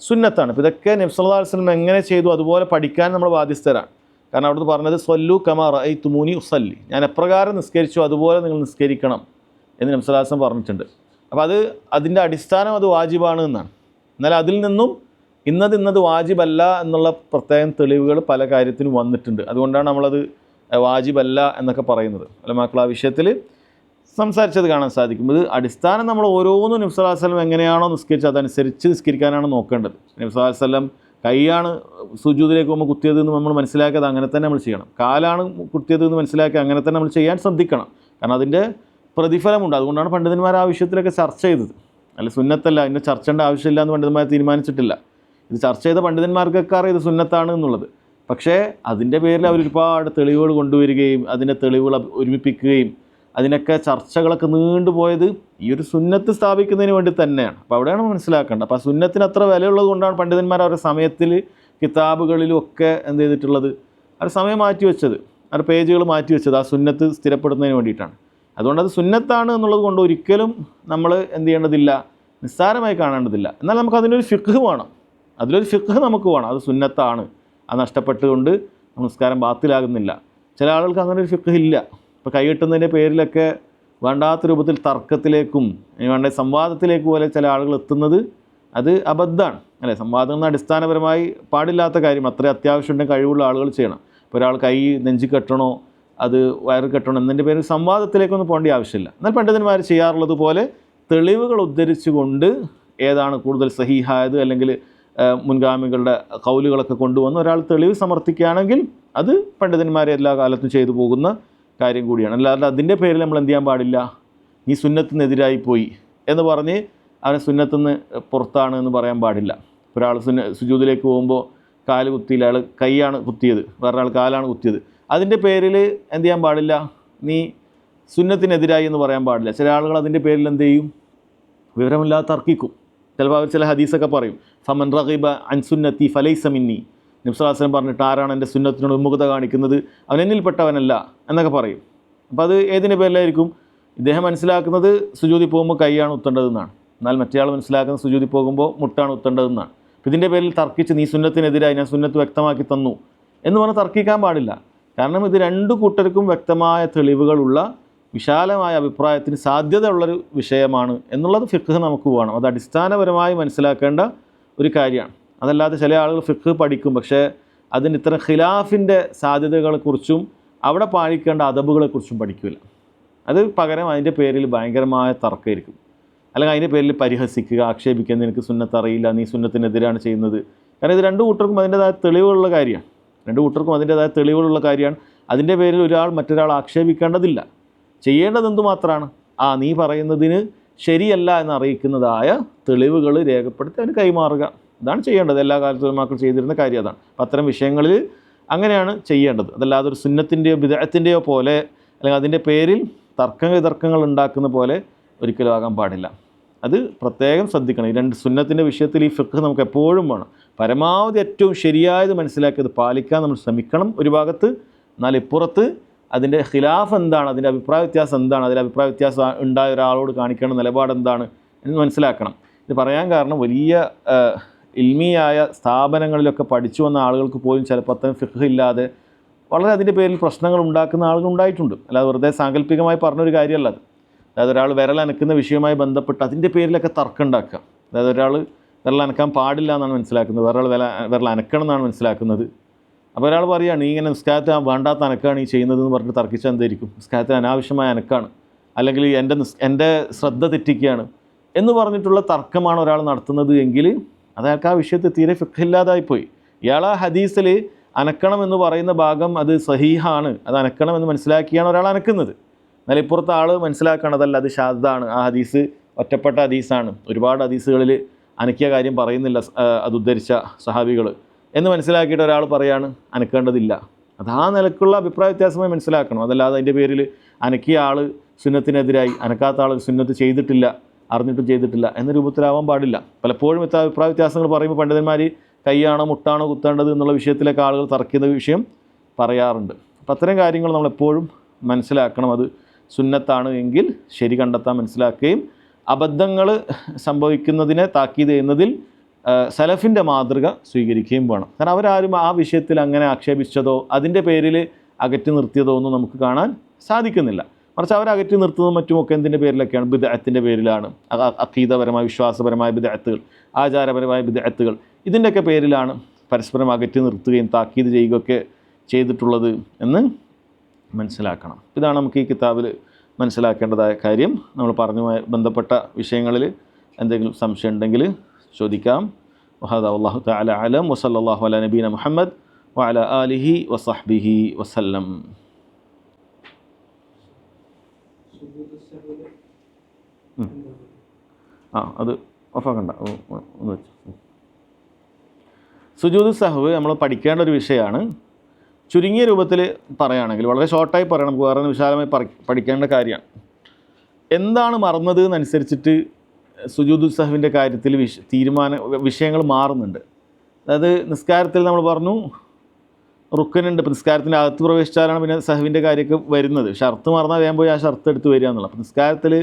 സുന്നത്താണ്. അപ്പോൾ ഇതൊക്കെ നബി സല്ലല്ലാഹു അലൈഹി വസല്ലം എങ്ങനെ ചെയ്തു അതുപോലെ പഠിക്കാൻ നമ്മൾ ബാധ്യസ്ഥരാണ്. കാരണം അവിടുന്ന് പറഞ്ഞത് സ്വല്ലു കമാ റഅയ്തുമൂനി ഉസല്ലി, ഞാൻ എപ്രകാരം നിസ്കരിച്ചു അതുപോലെ നിങ്ങൾ നിസ്കരിക്കണം എന്ന് നബി സല്ലല്ലാഹു അലൈഹി വസല്ലം പറഞ്ഞിട്ടുണ്ട്. അപ്പോൾ അതിൻ്റെ അടിസ്ഥാനം അത് വാജിബാണ് എന്നാണ്. എന്നാൽ അതിൽ നിന്നും ഇന്നത് വാജിബല്ല എന്നുള്ള പ്രത്യേകം തെളിവുകൾ പല കാര്യത്തിനും വന്നിട്ടുണ്ട്. അതുകൊണ്ടാണ് നമ്മളത് വാജിബല്ല എന്നൊക്കെ പറയുന്നത്. ഉലമാക്കൾ ആ വിഷയത്തിൽ സംസാരിച്ചത് കാണാൻ സാധിക്കും. ഇത് അടിസ്ഥാനം നമ്മൾ ഓരോന്നും നബി സല്ലല്ലാഹു അലൈഹി വസല്ലം എങ്ങനെയാണോ നിസ്കരിച്ചത് അതനുസരിച്ച് നിസ്കരിക്കാനാണ് നോക്കേണ്ടത്. നബി സല്ലല്ലാഹു അലൈഹി വസല്ലം കൈയാണ് സുജൂദിലേക്ക് പോകുമ്പോൾ കുത്തിയത് എന്ന് നമ്മൾ മനസ്സിലാക്കിയത് അങ്ങനെ തന്നെ നമ്മൾ ചെയ്യണം. കാലാണ് കുത്തിയത് എന്ന് മനസ്സിലാക്കി അങ്ങനെ തന്നെ നമ്മൾ ചെയ്യാൻ ശ്രദ്ധിക്കണം. കാരണം അതിൻ്റെ പ്രതിഫലമുണ്ട്. അതുകൊണ്ടാണ് പണ്ഡിതന്മാർ ആ വിഷയത്തിലൊക്കെ ചർച്ച ചെയ്തത്. അല്ല സുന്നത്തല്ല, അതിൻ്റെ ചർച്ചേണ്ട ആവശ്യമില്ല എന്ന് പണ്ഡിതന്മാർ തീരുമാനിച്ചിട്ടില്ല. ഇത് ചർച്ച ചെയ്ത പണ്ഡിതന്മാർക്കൊക്കെ അറിയാം ഇത് സുന്നത്താണ് എന്നുള്ളത്. പക്ഷേ അതിൻ്റെ പേരിൽ അവർ ഒരുപാട് തെളിവുകൾ കൊണ്ടുവരികയും അതിൻ്റെ തെളിവുകൾ ഒരുമിപ്പിക്കുകയും അതിനൊക്കെ ചർച്ചകളൊക്കെ നീണ്ടുപോയത് ഈ ഒരു സുന്നത്ത് സ്ഥാപിക്കുന്നതിന് വേണ്ടി തന്നെയാണ്. അപ്പോൾ അവിടെയാണ് മനസ്സിലാക്കേണ്ടത്. അപ്പോൾ ആ സുന്നത്തിന് അത്ര വിലയുള്ളത് കൊണ്ടാണ് പണ്ഡിതന്മാർ അവരുടെ സമയത്തിൽ കിതാബുകളിലും ഒക്കെ എന്ത് ചെയ്തിട്ടുള്ളത്, അവർ സമയം മാറ്റിവെച്ചത്, അവരുടെ പേജുകൾ മാറ്റിവെച്ചത് ആ സുന്നത്ത് സ്ഥിരപ്പെടുന്നതിന് വേണ്ടിയിട്ടാണ്. അതുകൊണ്ട് അത് സുന്നത്താണ് എന്നുള്ളത് കൊണ്ട് ഒരിക്കലും നമ്മൾ എന്ത് ചെയ്യേണ്ടതില്ല, നിസ്സാരമായി കാണേണ്ടതില്ല. എന്നാൽ നമുക്ക് അതിനൊരു ഫിഖ് വേണം, അതിലൊരു ഫിഖ് നമുക്ക് വേണം. അത് സുന്നത്താണ്, അത് നഷ്ടപ്പെട്ടുകൊണ്ട് നമസ്കാരം ബാത്തിലാകുന്നില്ല. ചില ആളുകൾക്ക് അങ്ങനെ ഒരു ഫിഖ് ഇല്ല. ഇപ്പോൾ കൈകിട്ടുന്നതിൻ്റെ പേരിലൊക്കെ വേണ്ടാത്ത രൂപത്തിൽ തർക്കത്തിലേക്കും വേണ്ട സംവാദത്തിലേക്ക് പോലെ ചില ആളുകൾ എത്തുന്നത് അത് അബദ്ധമാണ് അല്ലേ. സംവാദം അടിസ്ഥാനപരമായി പാടില്ലാത്ത കാര്യം. അത്രയും അത്യാവശ്യമുണ്ടെങ്കിൽ കഴിവുള്ള ആളുകൾ ചെയ്യണം. ഇപ്പോൾ ഒരാൾ കൈ നെഞ്ചി കെട്ടണോ അത് വയറ് കെട്ടണോ എന്നതിൻ്റെ പേരിൽ സംവാദത്തിലേക്കൊന്നും പോകേണ്ട ആവശ്യമില്ല. എന്നാൽ പണ്ഡിതന്മാർ ചെയ്യാറുള്ളത് പോലെ തെളിവുകൾ ഉദ്ധരിച്ചുകൊണ്ട് ഏതാണ് കൂടുതൽ സഹീഹായത് അല്ലെങ്കിൽ മുൻഗാമികളുടെ കൗലുകളൊക്കെ കൊണ്ടുവന്ന് ഒരാൾ തെളിവ് സമർത്ഥിക്കുകയാണെങ്കിൽ അത് പണ്ഡിതന്മാരെ എല്ലാ കാലത്തും ചെയ്തു പോകുന്ന കാര്യം കൂടിയാണ്. അല്ലാതെ അതിൻ്റെ പേരിൽ നമ്മൾ എന്ത് ചെയ്യാൻ പാടില്ല, നീ സുന്നത്തിനെതിരായി പോയി എന്ന് പറഞ്ഞ് അവനെ സുന്നത്തുനിന്ന് പുറത്താണ് എന്ന് പറയാൻ പാടില്ല. ഒരാൾ സുജൂദിലേക്ക് പോകുമ്പോൾ കാല് കുത്തിയില്ല, അയാൾ കൈയാണ് കുത്തിയത്, വേറൊരാൾ കാലാണ് കുത്തിയത്, അതിൻ്റെ പേരിൽ എന്ത് ചെയ്യാൻ പാടില്ല, നീ സുന്നത്തിനെതിരായി എന്ന് പറയാൻ പാടില്ല. ചില ആളുകൾ അതിൻ്റെ പേരിൽ എന്ത് ചെയ്യും, വിവരമില്ലാതെ തർക്കിക്കും. ചിലപ്പോൾ അവർ ചില ഹദീസൊക്കെ പറയും, ഫമൻ റഗിബ അൻ സുന്നത്തി ഫലൈസ മിന്നി, നബി സല്ലല്ലാഹു അലൈഹി വസല്ലം പറഞ്ഞിട്ട് ആരാണ് എൻ്റെ സുന്നത്തിനോട് വിമുഖത കാണിക്കുന്നത് അവൻ എന്നിൽപ്പെട്ടവനല്ല എന്നൊക്കെ പറയും. അപ്പോൾ അത് ഏതിൻ്റെ പേരിലായിരിക്കും, ഇദ്ദേഹം മനസ്സിലാക്കുന്നത് സുജൂദി പോകുമ്പോൾ കൈയാണ് ഉത്തേണ്ടതെന്നാണ്, എന്നാൽ മറ്റേ ആൾ മനസ്സിലാക്കുന്നത് സുജൂദി പോകുമ്പോൾ മുട്ടാണ് ഉത്തേണ്ടതെന്നാണ്. അപ്പോൾ ഇതിൻ്റെ പേരിൽ തർക്കിച്ച് നീ സുന്നത്തിനെതിരായി, ഞാൻ സുന്നത്ത് വ്യക്തമാക്കി തന്നു എന്ന് പറഞ്ഞ് തർക്കിക്കാൻ പാടില്ല. കാരണം ഇത് രണ്ടു കൂട്ടർക്കും വ്യക്തമായ തെളിവുകളുള്ള വിശാലമായ അഭിപ്രായത്തിന് സാധ്യതയുള്ളൊരു വിഷയമാണ് എന്നുള്ളത് ഫിഖ് നമുക്ക് വേണം. അത് അടിസ്ഥാനപരമായി മനസ്സിലാക്കേണ്ട ഒരു കാര്യമാണ്. അതല്ലാതെ ചില ആളുകൾ ഫിഖ് പഠിക്കും, പക്ഷേ അതിന് ഇത്തരം ഖിലാഫിൻ്റെ സാധ്യതകളെക്കുറിച്ചും അവിടെ പാലിക്കേണ്ട അദബുകളെക്കുറിച്ചും പഠിക്കില്ല. അത് പകരം അതിൻ്റെ പേരിൽ ഭയങ്കരമായ തർക്കമായിരിക്കും, അല്ലെങ്കിൽ അതിൻ്റെ പേരിൽ പരിഹസിക്കുക, ആക്ഷേപിക്കുക, നിനക്ക് സുന്നത്ത് അറിയില്ല, നീ സുന്നത്തിനെതിരാണ് ചെയ്യുന്നത്. കാരണം ഇത് രണ്ടു കൂട്ടർക്കും അതിൻ്റേതായ തെളിവുകളുള്ള കാര്യമാണ്. രണ്ടു കൂട്ടർക്കും അതിൻ്റേതായ തെളിവുകളുള്ള കാര്യമാണ്. അതിൻ്റെ പേരിൽ ഒരാൾ മറ്റൊരാൾ ആക്ഷേപിക്കേണ്ടതില്ല. ചെയ്യേണ്ടത് എന്തുമാത്രമാണ്, നീ പറയുന്നതിന് ശരിയല്ല എന്നറിയിക്കുന്നതായ തെളിവുകൾ രേഖപ്പെടുത്തി അതിന് കൈമാറുക. ഇതാണ് ചെയ്യേണ്ടത്. എല്ലാ കാലത്തും മക്കൾ ചെയ്തിരുന്ന കാര്യം അതാണ്. അപ്പം അത്തരം വിഷയങ്ങളിൽ അങ്ങനെയാണ് ചെയ്യേണ്ടത്. അതല്ലാതെ ഒരു സുന്നത്തിൻ്റെയോ ബിദ്അത്തിൻ്റെയോ പോലെ അല്ലെങ്കിൽ അതിൻ്റെ പേരിൽ തർക്കങ്ങൾ ഉണ്ടാക്കുന്ന പോലെ ഒരിക്കലും ആകാൻ പാടില്ല. അത് പ്രത്യേകം ശ്രദ്ധിക്കണം. ഈ രണ്ട് സുന്നത്തിൻ്റെ വിഷയത്തിൽ ഈ ഫിഖ് നമുക്ക് എപ്പോഴും വേണം. പരമാവധി ഏറ്റവും ശരിയായത് മനസ്സിലാക്കിയത് പാലിക്കാൻ നമ്മൾ ശ്രമിക്കണം ഒരു ഭാഗത്ത്. എന്നാൽ ഇപ്പുറത്ത് അതിൻ്റെ ഖിലാഫ് എന്താണ്, അതിൻ്റെ അഭിപ്രായ വ്യത്യാസം എന്താണ്, അതിൽ അഭിപ്രായ വ്യത്യാസം ഉണ്ടായ ഒരാളോട് കാണിക്കേണ്ട നിലപാട് എന്താണ് എന്ന് മനസ്സിലാക്കണം. ഇത് പറയാൻ കാരണം വലിയ ഇൽമിയായ സ്ഥാപനങ്ങളിലൊക്കെ പഠിച്ചു വന്ന ആളുകൾക്ക് പോലും ചിലപ്പോൾ അത്തരം ഫിഖ് ഇല്ലാതെ വളരെ അതിൻ്റെ പേരിൽ പ്രശ്നങ്ങൾ ഉണ്ടാക്കുന്ന ആളുകൾ ഉണ്ടായിട്ടുണ്ട്. അല്ലാതെ വെറുതെ സാങ്കല്പികമായി പറഞ്ഞൊരു കാര്യമല്ല അത്. അതായത് ഒരാൾ വിരലനക്കുന്ന വിഷയവുമായി ബന്ധപ്പെട്ട് അതിൻ്റെ പേരിലൊക്കെ തർക്കം ഉണ്ടാക്കുക. അതായത് ഒരാൾ വിരലനക്കാൻ പാടില്ല എന്നാണ് മനസ്സിലാക്കുന്നത്, വേറൊരാൾ വിരലനക്കണം എന്നാണ് മനസ്സിലാക്കുന്നത്. അപ്പോൾ ഒരാൾ പറയുകയാണ് നീ ഇങ്ങനെ നിസ്കാരത്തിൽ വേണ്ടാത്ത അനക്കാണ് ഈ ചെയ്യുന്നതെന്ന് പറഞ്ഞിട്ട് തർക്കിച്ചാൽ എന്തായിരിക്കും, നിസ്കാരത്തിൽ അനാവശ്യമായ അനക്കാണ്, അല്ലെങ്കിൽ എൻ്റെ ശ്രദ്ധ തെറ്റിക്കുകയാണ് എന്ന് പറഞ്ഞിട്ടുള്ള തർക്കമാണ് ഒരാൾ നടത്തുന്നത് എങ്കിൽ അത് അയാൾക്ക് ആ വിഷയത്തിൽ തീരെ ഫിഖ് ഇല്ലാതായിപ്പോയി. ഇയാൾ ആ ഹദീസിൽ അനക്കണം എന്ന് പറയുന്ന ഭാഗം അത് സഹീഹാണ്, അത് അനക്കണം എന്ന് മനസ്സിലാക്കിയാണ് ഒരാൾ അനക്കുന്നത്. എന്നാൽ ഇപ്പുറത്തെ ആൾ മനസ്സിലാക്കണതല്ല, അത് ഷാദാണ്, ആ ഹദീസ് ഒറ്റപ്പെട്ട ഹദീസാണ്, ഒരുപാട് ഹദീസുകളിൽ അനക്കിയ കാര്യം പറയുന്നില്ല അത് ഉദ്ധരിച്ച സഹാബികൾ എന്ന് മനസ്സിലാക്കിയിട്ട് ഒരാൾ പറയാണ് അനക്കേണ്ടതില്ല. അത് ആ നിലക്കുള്ള അഭിപ്രായ വ്യത്യാസമായി മനസ്സിലാക്കണം. അതല്ലാതെ അതിൻ്റെ പേരിൽ അനക്കിയ ആൾ സുന്നത്തിനെതിരായി, അനക്കാത്ത ആൾ സുന്നത്ത് ചെയ്തിട്ടില്ല, അറിഞ്ഞിട്ടും ചെയ്തിട്ടില്ല എന്ന രൂപത്തിലാവാൻ പാടില്ല. പലപ്പോഴും ഇത്ര അഭിപ്രായ വ്യത്യാസങ്ങൾ പറയുമ്പോൾ പണ്ഡിതന്മാർ കൈയാണോ മുട്ടാണോ കുത്തേണ്ടത് എന്നുള്ള വിഷയത്തിലൊക്കെ ആളുകൾ തർക്കിക്കുന്ന വിഷയം പറയാറുണ്ട്. അപ്പം അത്തരം കാര്യങ്ങൾ നമ്മളെപ്പോഴും മനസ്സിലാക്കണം. അത് സുന്നത്താണ് എങ്കിൽ ശരി കണ്ടെത്താൻ മനസ്സിലാക്കുകയും അബദ്ധങ്ങൾ സംഭവിക്കുന്നതിനെ താക്കീത് ചെയ്യുന്നതിൽ സലഫിൻ്റെ മാതൃക സ്വീകരിക്കുകയും വേണം. കാരണം അവരാരും ആ വിഷയത്തിൽ അങ്ങനെ ആക്ഷേപിച്ചതോ അതിൻ്റെ പേരിൽ അകറ്റി നിർത്തിയതോ ഒന്നും നമുക്ക് കാണാൻ സാധിക്കുന്നില്ല. മറിച്ച് അവർ അകറ്റി നിർത്തുന്നതും മറ്റുമൊക്കെ എന്തിൻ്റെ പേരിലൊക്കെയാണ്? ബിദ്അത്തിൻ്റെ പേരിലാണ്. അഖീദപരമായ വിശ്വാസപരമായ ബിദ്അത്തുകൾ, ആചാരപരമായ ബിദ്അത്തുകൾ, ഇതിൻ്റെയൊക്കെ പേരിലാണ് പരസ്പരം അകറ്റി നിർത്തുകയും താക്കീത് ചെയ്യുകയൊക്കെ ചെയ്തിട്ടുള്ളത് എന്ന് മനസ്സിലാക്കണം. ഇതാണ് നമുക്ക് ഈ കിതാബിൽ മനസ്സിലാക്കേണ്ടതായ കാര്യം. നമ്മൾ പറഞ്ഞുമായി ബന്ധപ്പെട്ട വിഷയങ്ങളിൽ എന്തെങ്കിലും സംശയം ഉണ്ടെങ്കിൽ ചോദിക്കാം. വഹദാ വല്ലാഹു തആല അലം വസല്ലല്ലാഹു അലാ നബീന മുഹമ്മദ് വഅലാ ആലിഹി വസഹ്ബിഹി വസല്ലം. അത് ഓഫാക്കണ്ട, ഒന്ന് വെച്ചു. സുജൂദ് സഹ്വ് നമ്മൾ പഠിക്കേണ്ട ഒരു വിഷയമാണ്. ചുരുങ്ങിയ രൂപത്തിൽ പറയുകയാണെങ്കിൽ, വളരെ ഷോർട്ടായി പറയണം, നമുക്ക് വേറെ വിശാലമായി പഠിക്കേണ്ട കാര്യമാണ്. എന്താണ് മറന്നത് എന്നനുസരിച്ചിട്ട് സുജൂദ് സഹ്വിൻ്റെ കാര്യത്തിൽ വിഷയങ്ങൾ മാറുന്നുണ്ട്. അതായത് നിസ്കാരത്തിൽ നമ്മൾ പറഞ്ഞു റുക്കനുണ്ട്, ഇപ്പോൾ നിസ്കാരത്തിൻ്റെ അകത്ത് പ്രവേശിച്ചാലാണ് പിന്നെ സഹ്വിൻ്റെ കാര്യമൊക്കെ വരുന്നത്. ഷർത്ത് മറന്നാൽ വേഗം പോയി ആ ഷർത്ത് എടുത്ത് വരിക എന്നുള്ളത്. അപ്പോൾ നിസ്കാരത്തിൽ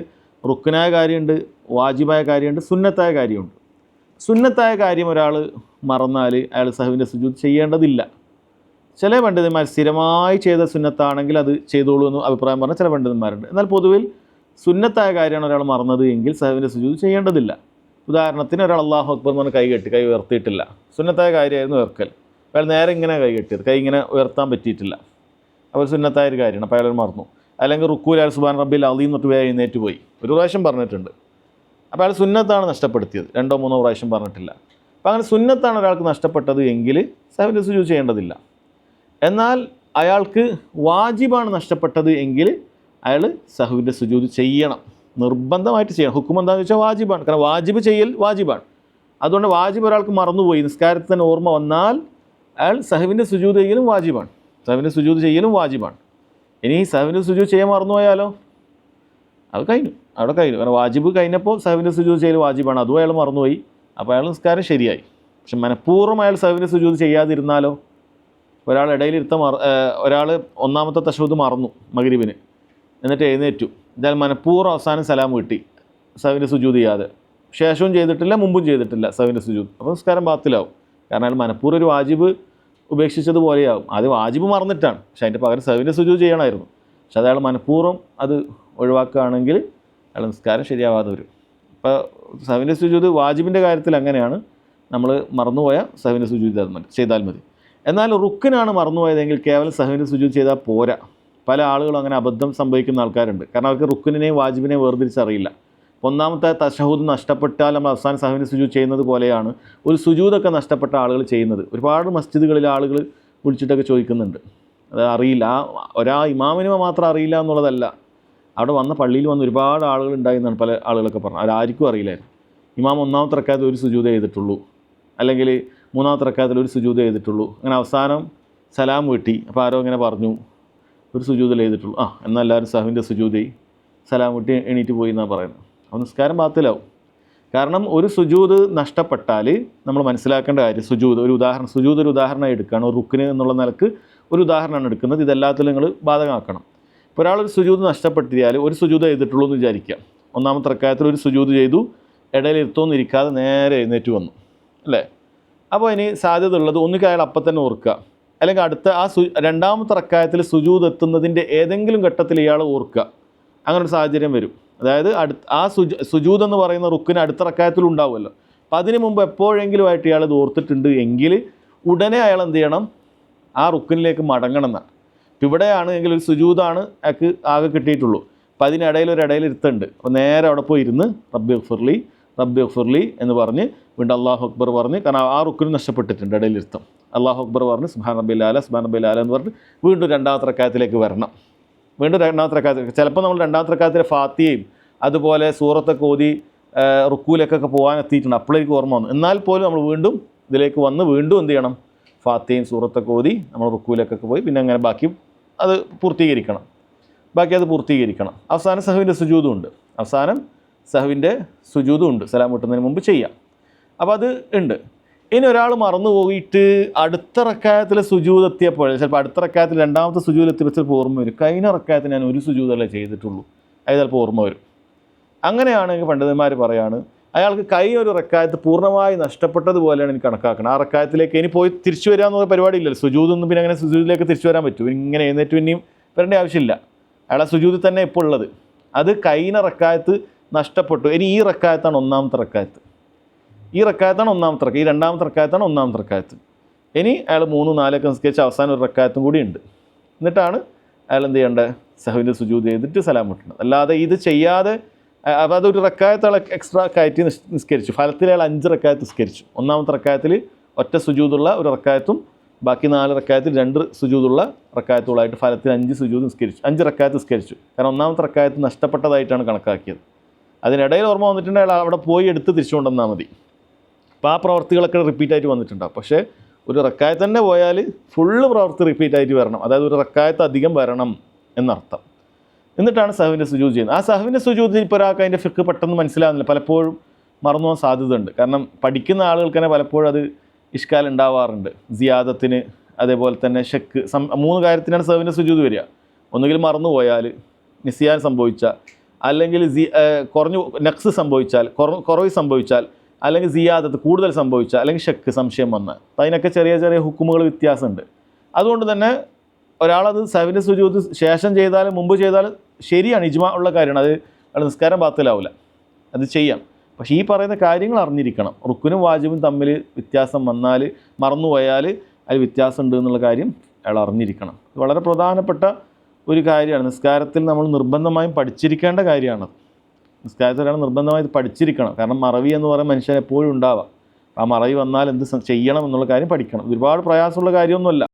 റുക്കനായ കാര്യമുണ്ട്, വാജിബായ കാര്യമുണ്ട്, സുന്നത്തായ കാര്യമുണ്ട്. സുന്നത്തായ കാര്യം ഒരാൾ മറന്നാൽ അയാൾ സഹ്വിൻ്റെ സുജൂദ് ചെയ്യേണ്ടതില്ല. ചില പണ്ഡിതന്മാർ സ്ഥിരമായി ചെയ്ത സുന്നത്താണെങ്കിൽ അത് ചെയ്തോളൂ എന്ന് അഭിപ്രായം പറഞ്ഞ ചില പണ്ഡിതന്മാരുണ്ട്. എന്നാൽ പൊതുവിൽ സുന്നത്തായ കാര്യമാണ് ഒരാൾ മറന്നത് എങ്കിൽ സഹ്വിൻ്റെ സുജൂദ് ചെയ്യേണ്ടതില്ല. ഉദാഹരണത്തിന് ഒരാൾ അല്ലാഹു അക്ബർ എന്ന് പറഞ്ഞ് കൈ കെട്ടി, കൈ ഉയർത്തിയിട്ടില്ല, സുന്നത്തായ കാര്യമായിരുന്നു ഉയർക്കൽ. അയാൾ നേരെ ഇങ്ങനെ കൈ കെട്ടിയത്, കൈ ഇങ്ങനെ ഉയർത്താൻ പറ്റിയിട്ടില്ല, അപ്പോൾ സുന്നത്തായ ഒരു കാര്യമാണ്, അപ്പോൾ അയാൾ മറന്നു. അല്ലെങ്കിൽ റുക്കൂൽ അയാൾ സുബ്ഹാന റബ്ബിൽ അളീം എന്നിട്ട് വേഗം എഴുന്നേറ്റ് പോയി, ഒരു പ്രാവശ്യം പറഞ്ഞിട്ടുണ്ട്, അപ്പോൾ അയാൾ സുന്നത്താണ് നഷ്ടപ്പെടുത്തിയത്, 2-3 പ്രാവശ്യം പറഞ്ഞിട്ടില്ല. അപ്പോൾ അങ്ങനെ സുന്നത്താണ് ഒരാൾക്ക് നഷ്ടപ്പെട്ടത് എങ്കിൽ സഹ്വിൻ്റെ സുജൂദ് ചെയ്യേണ്ടതില്ല. എന്നാൽ അയാൾക്ക് വാജിബാണ് നഷ്ടപ്പെട്ടത് എങ്കിൽ അയാൾ സഹ്വിൻ്റെ സുജൂദ് ചെയ്യണം, നിർബന്ധമായിട്ട് ചെയ്യണം. ഹുക്കും എന്താണെന്ന് വെച്ചാൽ വാജിബാണ്, കാരണം വാജിബ് ചെയ്യൽ വാജിബാണ്. അതുകൊണ്ട് വാജിബ് ഒരാൾക്ക് മറന്നുപോയി, നിസ്കാരത്തിൽ തന്നെ ഓർമ്മ വന്നാൽ അയാൾ സഹ്വിൻ്റെ സുജൂദ് ചെയ്യലും വാജിബാണ്, സഹ്വിൻ്റെ സുജൂദ് ചെയ്യലും വാജിബാണ്. ഇനി സഹ്വിൻ്റെ സുജൂദ് ചെയ്യാൻ മറന്നുപോയാലോ അത് കഴിഞ്ഞു, അവിടെ കഴിഞ്ഞു. കാരണം വാജിബ് കഴിഞ്ഞപ്പോൾ സഹ്വിൻ്റെ സുജൂദ് ചെയ്യൽ വാജിബാണ്, അതും അയാൾ മറന്നുപോയി, അപ്പോൾ അയാൾ നിസ്കാരം ശരിയായി. പക്ഷെ മനഃപൂർവ്വം അയാൾ സഹ്വിൻ്റെ സുജൂദ് ചെയ്യാതിരുന്നാലോ? ഒരാൾ ഇടയിലിരുത്ത ഒരാൾ ഒന്നാമത്തെ തശഹൂദ് മറന്നു മഗ്രിബിന്, എന്നിട്ട് എഴുന്നേറ്റു, എന്തായാലും മനഃപൂർവ്വം അവസാനം സലാം കിട്ടി സഹ്വിൻ്റെ സുജൂദ് ചെയ്യാതെ, ശേഷവും ചെയ്തിട്ടില്ല മുമ്പും ചെയ്തിട്ടില്ല സഹ്വിൻ്റെ സുജൂദ്, അപ്പോൾ നിസ്കാരം ബാത്തിലാവും. കാരണം അയാൾ മനഃപൂർവ്വം ഒരു വാജിബ് ഉപേക്ഷിച്ചതുപോലെയാവും. ആദ്യം വാജിബ് മറന്നിട്ടാണ്, പക്ഷേ അതിൻ്റെ പകരം സഹ്വിൻ്റെ സുജൂദ് ചെയ്യണമായിരുന്നു. പക്ഷെ അത് അയാൾ മനഃപൂർവ്വം അത് ഒഴിവാക്കുകയാണെങ്കിൽ അയാൾ നിസ്കാരം ശരിയാവാതെ വരും. ഇപ്പോൾ സഹ്വിൻ്റെ സുജൂദ് വാജിബിൻ്റെ കാര്യത്തിൽ അങ്ങനെയാണ്, നമ്മൾ മറന്നുപോയ സഹ്വിൻ്റെ സുജൂദ് ചെയ്താൽ മതി. എന്നാൽ റുക്കിനാണ് മറന്നുപോയതെങ്കിൽ കേവലം സഹ്വിൻ്റെ സുജൂദ് ചെയ്താൽ പോരാ. പല ആളുകളും അങ്ങനെ അബദ്ധം സംഭവിക്കുന്ന ആൾക്കാരുണ്ട്. കാരണം അവർക്ക് റുക്കിനെയും വാജിബിനെയും വേർതിരിച്ചറിയില്ല. ഒന്നാമത്തെ തശഹൂദ് നഷ്ടപ്പെട്ടാൽ നമ്മൾ അവസാനം സഹ്വിൻ്റെ സുജൂദ് ചെയ്യുന്നത് പോലെയാണ് ഒരു സുജൂദൊക്കെ നഷ്ടപ്പെട്ട ആളുകൾ ചെയ്യുന്നത്. ഒരുപാട് മസ്ജിദുകളിൽ ആളുകൾ വിളിച്ചിട്ടൊക്കെ ചോദിക്കുന്നുണ്ട്, അത് അറിയില്ല, ഇമാമിന് മാത്രം അറിയില്ല എന്നുള്ളതല്ല, അവിടെ വന്ന പള്ളിയിൽ വന്ന് ഒരുപാട് ആളുകൾ ഉണ്ടായിരുന്നാണ് പല ആളുകളൊക്കെ പറഞ്ഞു, അവരാർക്കും അറിയില്ലായിരുന്നു. ഇമാം ഒന്നാമത്തെ റക്അത്തിൽ ഒരു സുജൂദ് ചെയ്തിട്ടുള്ളൂ, അല്ലെങ്കിൽ മൂന്നാമത്തെ റക്അത്തിൽ ഒരു സുജൂദ് ചെയ്തിട്ടുള്ളൂ, അങ്ങനെ അവസാനം സലാം വീട്ടി. അപ്പോൾ ആരോ ഇങ്ങനെ പറഞ്ഞു ഒരു സുജൂദ് ചെയ്തിട്ടുള്ളൂ, എന്നാൽ എല്ലാവരും സഹ്വിൻ്റെ സുജൂദ് സലാം വീട്ടി എണീറ്റ് പോയി എന്നാണ് പറയുന്നത്. അപ്പോൾ നിസ്കാരം ബാത്തിലാവും. കാരണം ഒരു സുജൂദ് നഷ്ടപ്പെട്ടാൽ നമ്മൾ മനസ്സിലാക്കേണ്ട കാര്യം, സുജൂദ് ഒരു ഉദാഹരണമായി എടുക്കുകയാണ്, ഒരു റുക്കിന് എന്നുള്ള നിലക്ക് ഒരു ഉദാഹരണമാണ് എടുക്കുന്നത്, ഇതെല്ലാത്തിലും നിങ്ങൾ ബാധകമാക്കണം. ഇപ്പോൾ ഒരാളൊരു സുജൂദ് നഷ്ടപ്പെട്ടിയാൽ ഒരു സുജൂദ് ചെയ്തിട്ടുള്ളൂ എന്ന് വിചാരിക്കുക, ഒന്നാമത്തെ റക്അത്തിൽ ഒരു സുജൂദ് ചെയ്തു, ഇടയിൽ ഇരുത്തൊന്നും ഇരിക്കാതെ നേരെ എഴുന്നേറ്റ് വന്നു അല്ലേ? അപ്പോൾ ഇനി സാധ്യത ഉള്ളത് ഒന്നുകിൽ അയാൾ അപ്പം തന്നെ ഓർക്കുക, അല്ലെങ്കിൽ അടുത്ത രണ്ടാമത്തെ റക്അത്തിൽ സുജൂദ് എത്തുന്നതിൻ്റെ ഏതെങ്കിലും ഘട്ടത്തിൽ ഇയാൾ ഓർക്കുക, അങ്ങനൊരു സാഹചര്യം വരും. അതായത് സുജൂദ് എന്ന് പറയുന്ന റുക്കിന് അടുത്ത റക്അത്തിൽ ഉണ്ടാവുമല്ലോ, അപ്പോൾ അതിന് മുമ്പ് എപ്പോഴെങ്കിലും ആയിട്ട് ഇയാൾ ഇത് ഓർത്തിട്ടുണ്ട് എങ്കിൽ ഉടനെ അയാൾ എന്ത് ചെയ്യണം, ആ റുക്കിനിലേക്ക് മടങ്ങണം എന്നാണ്. ഇപ്പോൾ ഇവിടെയാണ് എങ്കിൽ ഒരു സുജൂദാണ് അയാൾക്ക് ആകെ കിട്ടിയിട്ടുള്ളൂ, അപ്പോൾ അതിനിടയിൽ ഒരു ഇടയിലിരുത്തുണ്ട്, അപ്പോൾ നേരെ അവിടെ പോയി ഇരുന്ന് റബ്ബി ഗഫിർലി റബ്ബി ഗഫിർലി എന്ന് പറഞ്ഞ് വീണ്ടും അല്ലാഹു അക്ബർ പറഞ്ഞ്, കാരണം ആ റുക്കിന് നഷ്ടപ്പെട്ടിട്ടുണ്ട് ഇടയിലിരുത്തം. അല്ലാഹു അക്ബർ പറഞ്ഞ് സുബ്ഹാന റബ്ബിൽ ആല സുബ്ഹാന റബ്ബിൽ ആല എന്ന് പറഞ്ഞ് വീണ്ടും രണ്ടാമത്തെ റക്അത്തിലേക്ക് വരണം. വീണ്ടും രണ്ടാമത്തെ റക്അത്തിലേക്ക്, ചിലപ്പോൾ നമ്മൾ രണ്ടാമത്തെ റക്അത്തിലെ ഫാത്തിഹയും അതുപോലെ സൂറത്തൊക്കെ ഓതി റുക്കൂലേക്കൊക്കെ പോകാൻ എത്തിയിട്ടുണ്ട്, അപ്പോഴേക്ക് ഓർമ്മ വന്നു. എന്നാൽ പോലും നമ്മൾ വീണ്ടും ഇതിലേക്ക് വന്ന് വീണ്ടും എന്ത് ചെയ്യണം, ഫാത്തിഹയും സൂറത്തൊക്കെ ഓതി നമ്മൾ റുക്കൂലേക്കൊക്കെ പോയി പിന്നെ അങ്ങനെ ബാക്കി അത് പൂർത്തീകരിക്കണം. അവസാനം സഹവിൻ്റെ സുജൂദും ഉണ്ട്. അവസാനം സഹവിൻ്റെ സുജൂദും ഉണ്ട്, സലാം കിട്ടുന്നതിന് മുമ്പ് ചെയ്യാം. അപ്പോൾ അത് ഉണ്ട്. ഇനി ഒരാൾ മറന്നു പോയിട്ട് അടുത്ത റക്അത്തിൽ സുജൂദ് എത്തിയപ്പോൾ, ചിലപ്പോൾ അടുത്ത റക്അത്തിൽ രണ്ടാമത്തെ സുജൂദ് എത്തിയപ്പോൾ ചിലപ്പോൾ ഓർമ്മ വരും, കഴിഞ്ഞ റക്അത്തിൽ ഞാൻ ഒരു സുജൂദല്ലേ ചെയ്തിട്ടുള്ളൂ, അത് ചിലപ്പോൾ ഓർമ്മ വരും. അങ്ങനെയാണെങ്കിൽ പണ്ഡിതന്മാർ പറയാണ്, അയാൾക്ക് കഴിഞ്ഞ ഒരു റക്അത്ത് പൂർണ്ണമായി നഷ്ടപ്പെട്ടതുപോലെയാണ് എനിക്ക് കണക്കാക്കണം. ആ റക്അത്തിലേക്ക് ഇനി പോയി തിരിച്ചു വരിക എന്നുള്ള പരിപാടി ഇല്ലല്ലോ. സുജൂദൊന്നും പിന്നെ അങ്ങനെ സുജൂദിലേക്ക് തിരിച്ചു വരാൻ പറ്റും, ഇങ്ങനെ എഴുന്നേറ്റ് പിന്നെയും വരേണ്ട ആവശ്യമില്ല. അയാളെ സുജൂദിൽ തന്നെ ഇപ്പോൾ ഉള്ളത്. അത് കഴിഞ്ഞ റക്അത്ത് നഷ്ടപ്പെട്ടു. ഇനി ഈ റക്അത്താണ് ഒന്നാമത്തെ റക്അത്ത്, ഈ രണ്ടാമത്തെ റക്അത്താണ് ഒന്നാമത്തെ റക്അത്ത്. ഇനി അയാൾ 3, 4 ഒക്കെ നിസ്കരിച്ച് അവസാനം ഒരു റക്അത്തും കൂടി ഉണ്ട്. എന്നിട്ടാണ് അയാൾ എന്ത് ചെയ്യേണ്ടത്, സഹവിൻ്റെ സുജൂദ് ചെയ്തിട്ട് സലാം കിട്ടണം. അല്ലാതെ ഇത് ചെയ്യാതെ അപ്പോൾ അതൊരു റക്അത്ത് അയാൾ എക്സ്ട്രാ കയറ്റി നിസ്കരിച്ചു, ഫലത്തിൽ അയാൾ 5 റക്അത്ത് നിസ്കരിച്ചു. ഒന്നാമത്തെ റക്അത്തിൽ ഒറ്റ സുജൂദുള്ള ഒരു റക്അത്തും ബാക്കി 4 റക്അത്തിൽ 2 സുജൂദുള്ള റക്അത്തുകളായിട്ട് ഫലത്തിൽ 5 സുജൂദ് നിസ്കരിച്ചു, 5 റക്അത്ത് നിസ്കരിച്ചു. കാരണം ഒന്നാമത്തെ റക്അത്ത് നഷ്ടപ്പെട്ടതായിട്ടാണ് കണക്കാക്കിയത്. അതിനിടയിൽ ഓർമ്മ വന്നിട്ടുണ്ടെങ്കിൽ അയാൾ അവിടെ പോയി എടുത്ത് തിരിച്ചു കൊണ്ടുവന്നാൽ മതി. അപ്പോൾ ആ പ്രവർത്തികളൊക്കെ റിപ്പീറ്റായിട്ട് വന്നിട്ടുണ്ടാവും. പക്ഷേ ഒരു റക്അത്ത് തന്നെ പോയാൽ ഫുള്ള് പ്രവൃത്തി റിപ്പീറ്റായിട്ട് വരണം, അതായത് ഒരു റക്അത്ത് അധികം വരണം എന്നർത്ഥം. എന്നിട്ടാണ് സഹവിൻ്റെ സുജൂദ് ചെയ്യുന്നത്. ആ സഹവിൻ്റെ സുജൂദ് ഇപ്പോൾ ഒരാൾക്ക് അതിൻ്റെ ഫിഖ് പെട്ടെന്ന് മനസ്സിലാകുന്നില്ല, പലപ്പോഴും മറന്നു പോകാൻ സാധ്യതയുണ്ട്. കാരണം പഠിക്കുന്ന ആളുകൾക്ക് തന്നെ പലപ്പോഴും അത് ഇഷ്കാൽ ഉണ്ടാവാറുണ്ട്. സിയാദത്തിന്, അതേപോലെ തന്നെ ഷക്ക്, 3 കാര്യത്തിനാണ് സഹവിൻ്റെ സുജൂദ് വരിക. ഒന്നുകിൽ മറന്നു പോയാൽ, നിസ്യാൻ സംഭവിച്ചാൽ, അല്ലെങ്കിൽ കുറഞ്ഞു നക്സ് സംഭവിച്ചാൽ, കുറവ് സംഭവിച്ചാൽ, അല്ലെങ്കിൽ സിയാദത്ത് കൂടുതൽ സംഭവിച്ചാൽ, അല്ലെങ്കിൽ ഷക്ക് സംശയം വന്നാൽ, അതിനൊക്കെ ചെറിയ ചെറിയ ഹുക്കുമുകൾ വ്യത്യാസമുണ്ട്. അതുകൊണ്ട് തന്നെ ഒരാളത് സഹവിൻ്റെ സുജൂദ് ശേഷം ചെയ്താലും മുമ്പ് ചെയ്താലും ശരിയാണ്, ഇജ്മാ ഉള്ള കാര്യമാണ്. അത് നിസ്കാരം ബാത്തിലാവില്ല, അത് ചെയ്യാം. പക്ഷേ ഈ പറയുന്ന കാര്യങ്ങൾ അറിഞ്ഞിരിക്കണം. റുക്കുനും വാജിബും തമ്മിൽ വ്യത്യാസം വന്നാൽ, മറന്നുപോയാൽ അതിൽ വ്യത്യാസം ഉണ്ട് എന്നുള്ള കാര്യം അയാൾ അറിഞ്ഞിരിക്കണം. ഇത് വളരെ പ്രധാനപ്പെട്ട ഒരു കാര്യമാണ്. നിസ്കാരത്തിൽ നമ്മൾ നിർബന്ധമായും പഠിച്ചിരിക്കേണ്ട കാര്യമാണ്. നിസ്കാരത്തിൽ ഒരാൾ നിർബന്ധമായി പഠിച്ചിരിക്കണം. കാരണം മറവി എന്ന് പറയുന്ന മനുഷ്യൻ എപ്പോഴും ഉണ്ടാവാം. ആ മറവി വന്നാൽ എന്ത് ചെയ്യണം എന്നുള്ള കാര്യം പഠിക്കണം. ഒരുപാട് പ്രയാസമുള്ള കാര്യമൊന്നുമല്ല.